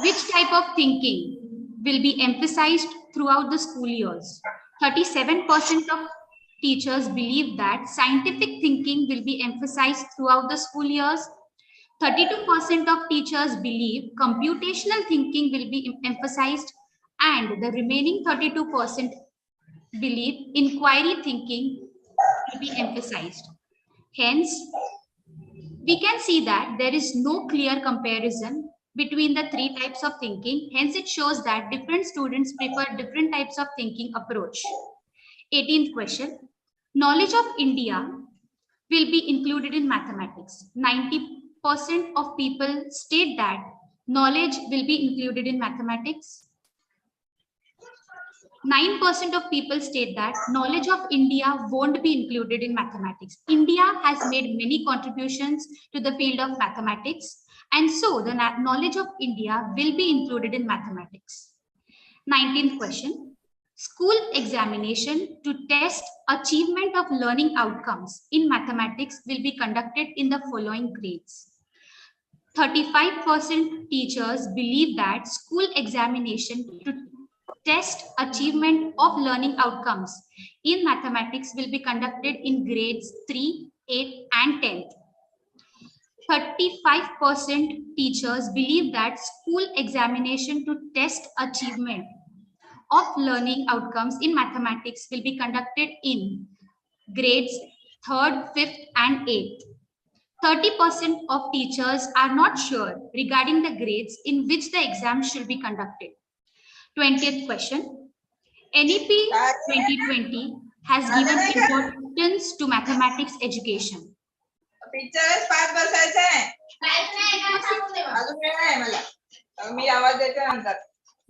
Which type of thinking will be emphasized throughout the school years? 37% of teachers believe that scientific thinking will be emphasized throughout the school years. 32% of teachers believe computational thinking will be emphasized, and the remaining 32% believe inquiry thinking will be emphasized. Hence, we can see that there is no clear comparison between the three types of thinking. Hence, it shows that different students prefer different types of thinking approach. 18th question. Knowledge of India will be included in mathematics. 90% of people state that knowledge will be included in mathematics. 9% of people state that knowledge of India won't be included in mathematics. India has made many contributions to the field of mathematics, and so the knowledge of India will be included in mathematics. 19th question. School examination to test achievement of learning outcomes in mathematics will be conducted in the following grades. 35% teachers believe that school examination to test achievement of learning outcomes in mathematics will be conducted in grades 3, 8, and 10. 35% teachers believe that school examination to test achievement of learning outcomes in mathematics will be conducted in grades 3rd, 5th, and 8th. 30% of teachers are not sure regarding the grades in which the exam should be conducted. 20th question. NEP 2020 has given importance to mathematics education.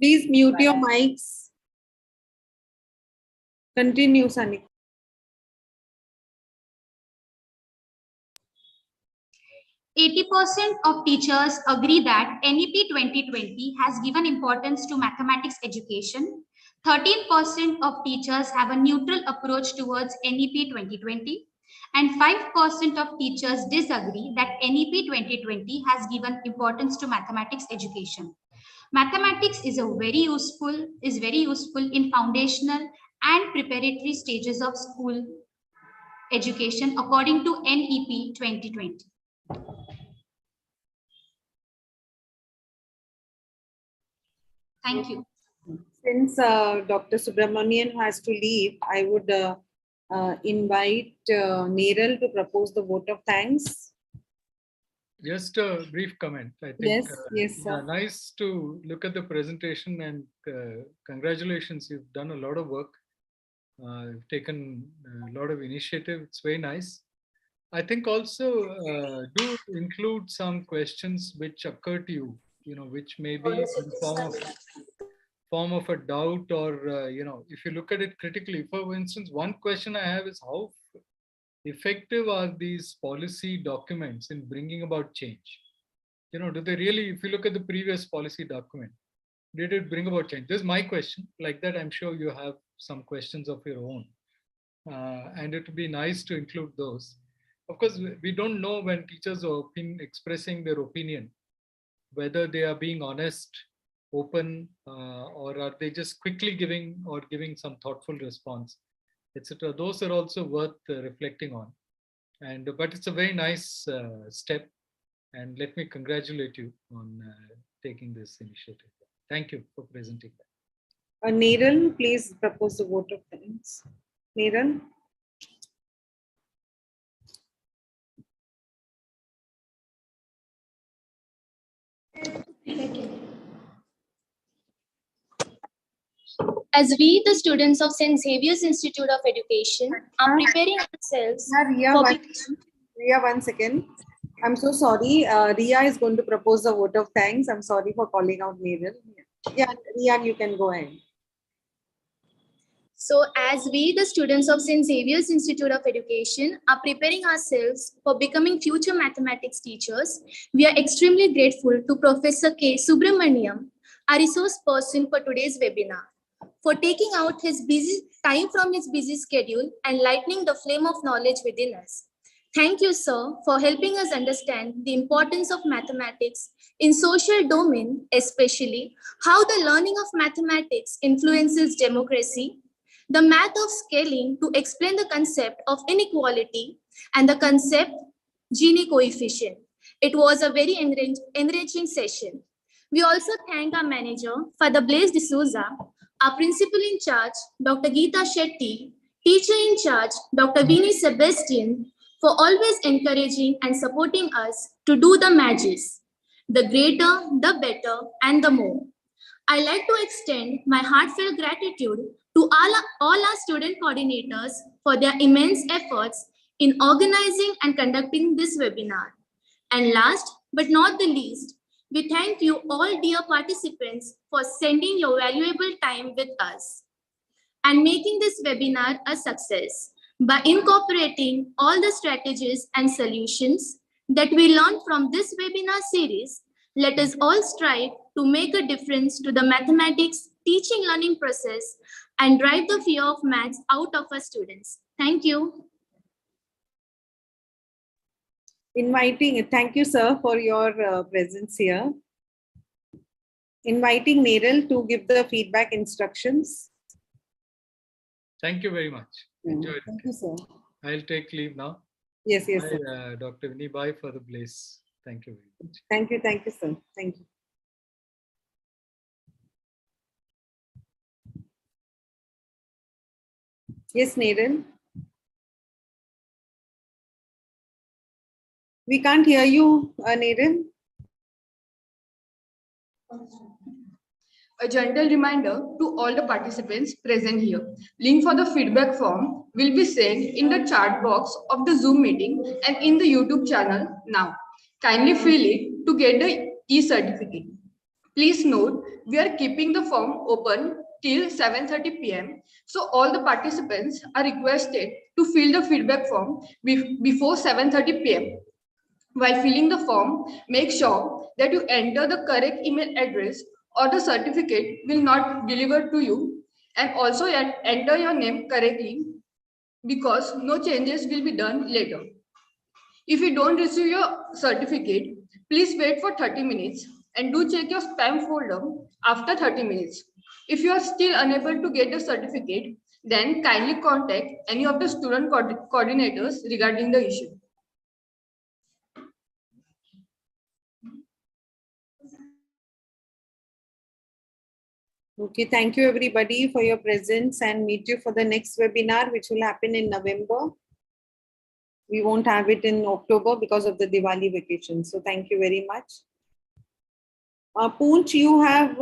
Please mute your mics. Continue, Sanik. %80 of teachers agree that NEP 2020 has given importance to mathematics education. 13% of teachers have a neutral approach towards NEP 2020. And 5% of teachers disagree that NEP 2020 has given importance to mathematics education. Mathematics is very useful in foundational and preparatory stages of school education according to NEP 2020. Thank you. Since Dr. Subramanian has to leave, I would invite Neeral to propose the vote of thanks. Just a brief comment. I think Yes, yes, yeah, sir. nice to look at the presentation, and congratulations. You've done a lot of work. You've taken a lot of initiative. It's very nice. I think also do include some questions which occur to you, which may be in form of a doubt, or if you look at it critically. For instance, one question I have is, how effective are these policy documents in bringing about change? Do they really, if you look at the previous policy document, did it bring about change? This is my question. Like that, I'm sure you have some questions of your own. And it would be nice to include those. Of course, we don't know when teachers are expressing their opinion, whether they are being honest, open, or are they just quickly giving some thoughtful response, etc. Those are also worth reflecting on. But it's a very nice step, and let me congratulate you on taking this initiative. Thank you for presenting that. Neeral, please propose the vote of thanks. Neeral? As we, the students of St. Xavier's Institute of Education, are preparing ourselves Ria, 1 second. I'm so sorry. Ria is going to propose the vote of thanks. I'm sorry for calling out Neeral. Yeah, Ria, you can go ahead. So, as we, the students of St. Xavier's Institute of Education, are preparing ourselves for becoming future mathematics teachers, we are extremely grateful to Professor K. Subramaniam, our resource person for today's webinar, for taking out his busy time from his busy schedule and lightening the flame of knowledge within us. Thank you, sir, for helping us understand the importance of mathematics in social domain, especially how the learning of mathematics influences democracy, the math of scaling to explain the concept of inequality, and the concept Gini coefficient. It was a very enriching session. We also thank our manager, Father Blaise D'Souza, our principal in charge, Dr. Geeta Shetty, teacher in charge, Dr. Vinny Sebastian, for always encouraging and supporting us to do the magis, the greater, the better, and the more. I like to extend my heartfelt gratitude to all our student coordinators for their immense efforts in organizing and conducting this webinar. And last but not the least, we thank you all dear participants for spending your valuable time with us and making this webinar a success by incorporating all the strategies and solutions that we learned from this webinar series. Let us all strive to make a difference to the mathematics teaching learning process and drive the fear of maths out of our students. Thank you. Thank you, sir, for your presence here. Inviting Neeral to give the feedback instructions. Thank you very much. Enjoyed it. Thank you, sir. I'll take leave now. Yes, yes, Bye, sir. Dr. Vinny, bye for the place. Thank you very much. Thank you, sir. Thank you. Yes, Neeral. We can't hear you, Neeral. A gentle reminder to all the participants present here. Link for the feedback form will be sent in the chat box of the Zoom meeting and in the YouTube channel now. Kindly fill it to get the e-certificate. Please note, we are keeping the form open till 7:30 p.m. So all the participants are requested to fill the feedback form before 7:30 p.m. While filling the form, make sure that you enter the correct email address or the certificate will not deliver to you, and also enter your name correctly because no changes will be done later. If you don't receive your certificate, please wait for 30 minutes and do check your spam folder after 30 minutes. If you are still unable to get the certificate, then kindly contact any of the student coordinators regarding the issue. Okay, thank you everybody for your presence, and meet you for the next webinar, which will happen in November. We won't have it in October because of the Diwali vacation. So thank you very much. Poonch, you have,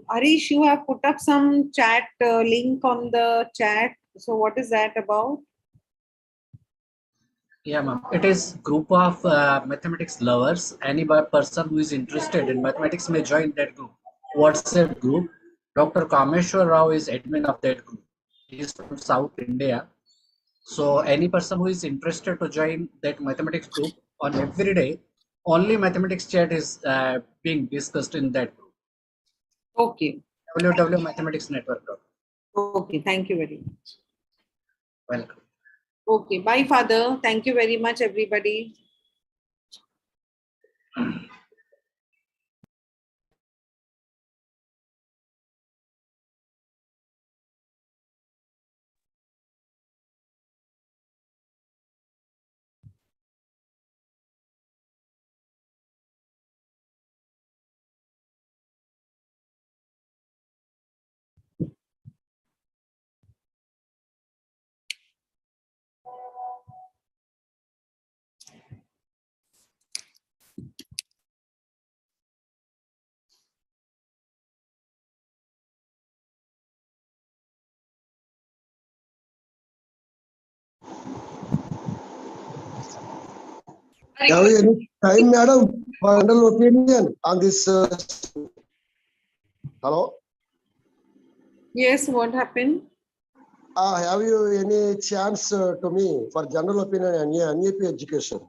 Harish, you have put up some chat link on the chat. So what is that about? Yeah, ma'am. It is group of mathematics lovers. Any person who is interested in mathematics may join that group. WhatsApp group. Dr. Kameshwar Rao is admin of that group. He is from South India. So any person who is interested to join that mathematics group, on every day, only mathematics chat is being discussed in that group. Okay. www.mathematicsnetwork.com. Okay. Thank you very much. Welcome. Okay. Bye, Father. Thank you very much, everybody. Have you any time, madam, for general opinion on this? Hello? Yes, what happened? Have you any chance to me for general opinion on NEP education?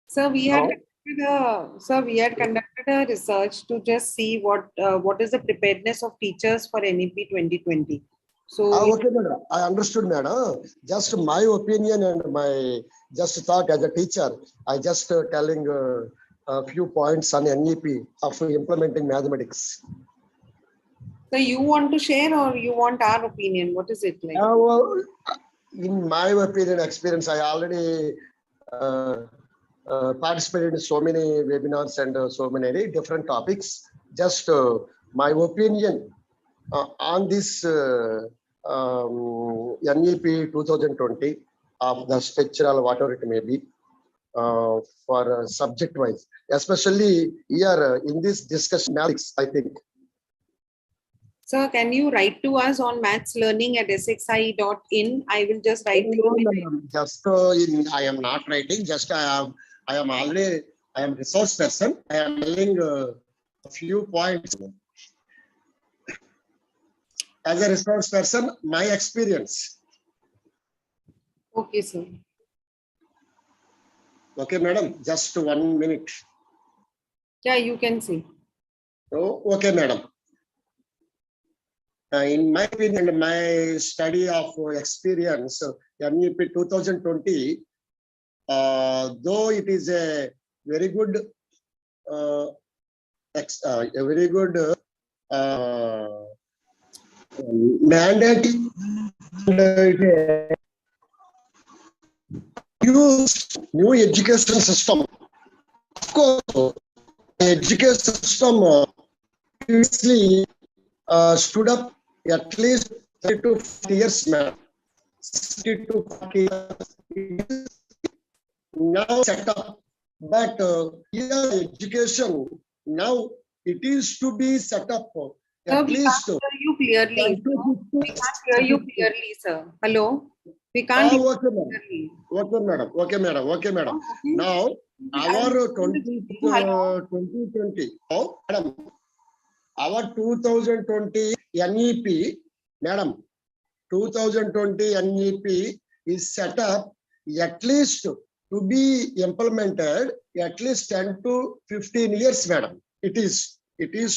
Sir, we had conducted a research to just see what is the preparedness of teachers for NEP 2020. So Okay, madam. I understood, madam. Just my opinion and my just thought as a teacher. I just telling a few points on NEP of implementing mathematics. So you want to share or you want our opinion? What is it like? Well, in my opinion, experience, I already participated in so many webinars and so many different topics. Just my opinion on this NEP 2020 of the structural, whatever it may be, for subject wise, especially here in this discussion, I think. Sir, can you write to us on mathslearning@ssci.in? I will just write to you. Just I am not writing. Just I am already. I am resource person. I am telling a few points as a resource person. My experience. Okay, sir. Okay, madam. Just 1 minute. Yeah, you can see. Oh, okay, madam. In my opinion, my study of experience, NEP 2020, though it is a very good, mandate, new education system. Of course, education system previously stood up at least 30 to 40 years, man. 60 to 40 years now set up, but here education now it is to be set up at least. We can't hear you clearly. We can't hear you clearly, sir. Hello. We can't hear okay, you clearly. Okay, madam. Okay, madam. Okay, madam. Now our 2020. Oh, madam. Our 2020 NEP, madam, 2020 NEP is set up at least to be implemented at least 10 to 15 years, madam. It is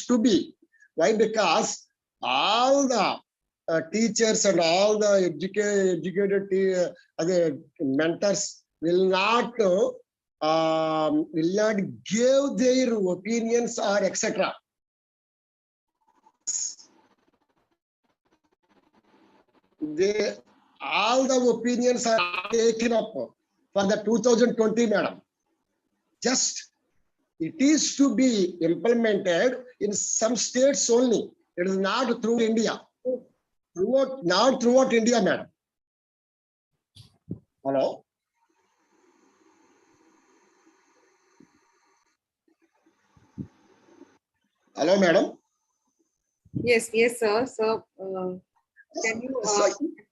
to be. Why? Because all the teachers and all the educated mentors will not give their opinions or etc. All the opinions are taken up for the 2020, madam. Just it is to be implemented in some states only. It is not through India. Not throughout India, madam. Hello? Hello, madam? Yes, yes, sir. So, can you, So-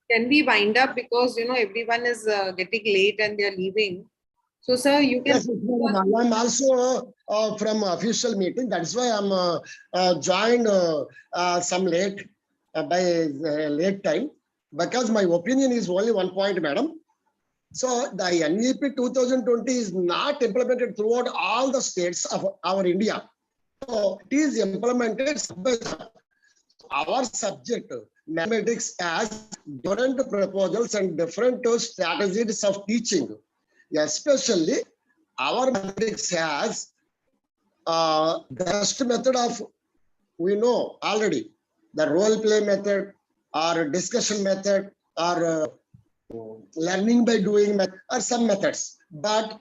can we wind up because, you know, everyone is getting late and they're leaving. So, sir, you can. Yes, madam. I'm also from official meeting. That's why I'm joined some late by late time, because my opinion is only one point, madam. So the NEP 2020 is not implemented throughout all the states of our India. So it is implemented step by step. Our subject, mathematics, has different proposals and different strategies of teaching. Especially our mathematics has best method of, we know already, the role play method or discussion method or learning by doing or some methods. But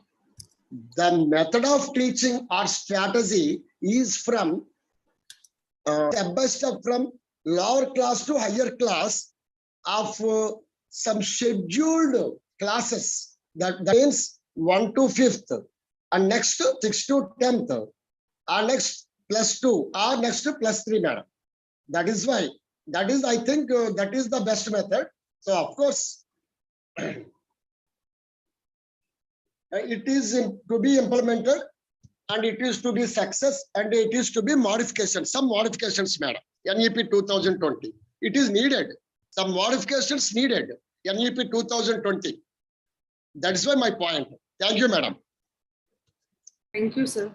the method of teaching or strategy is from step by step from lower class to higher class of some scheduled classes. That means 1 to 5th, and next 6 to 10th, or next +2, or next +3, madam. That is why, that is, I think that is the best method. So of course, it is to be implemented, and it is to be success, and it is to be modification, some modifications, madam. NEP 2020, it is needed, some modifications needed, NEP 2020. That is why my point. Thank you, madam. Thank you, sir.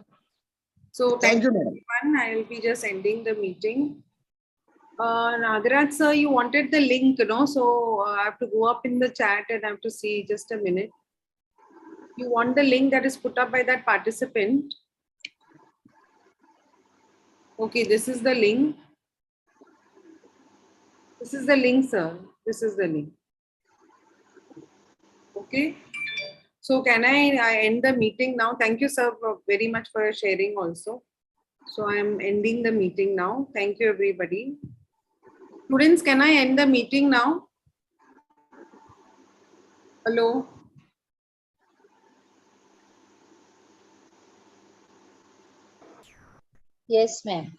So, Thank you, madam. everyone. I will be just ending the meeting. Nagaraj, sir, you wanted the link, you know, so I have to go up in the chat and I have to see just a minute. You want the link that is put up by that participant. Okay, this is the link. This is the link, sir. This is the link. Okay. So can I end the meeting now? Thank you, sir, very much for your sharing also. So I am ending the meeting now. Thank you, everybody. Students, can I end the meeting now? Hello? Yes, ma'am.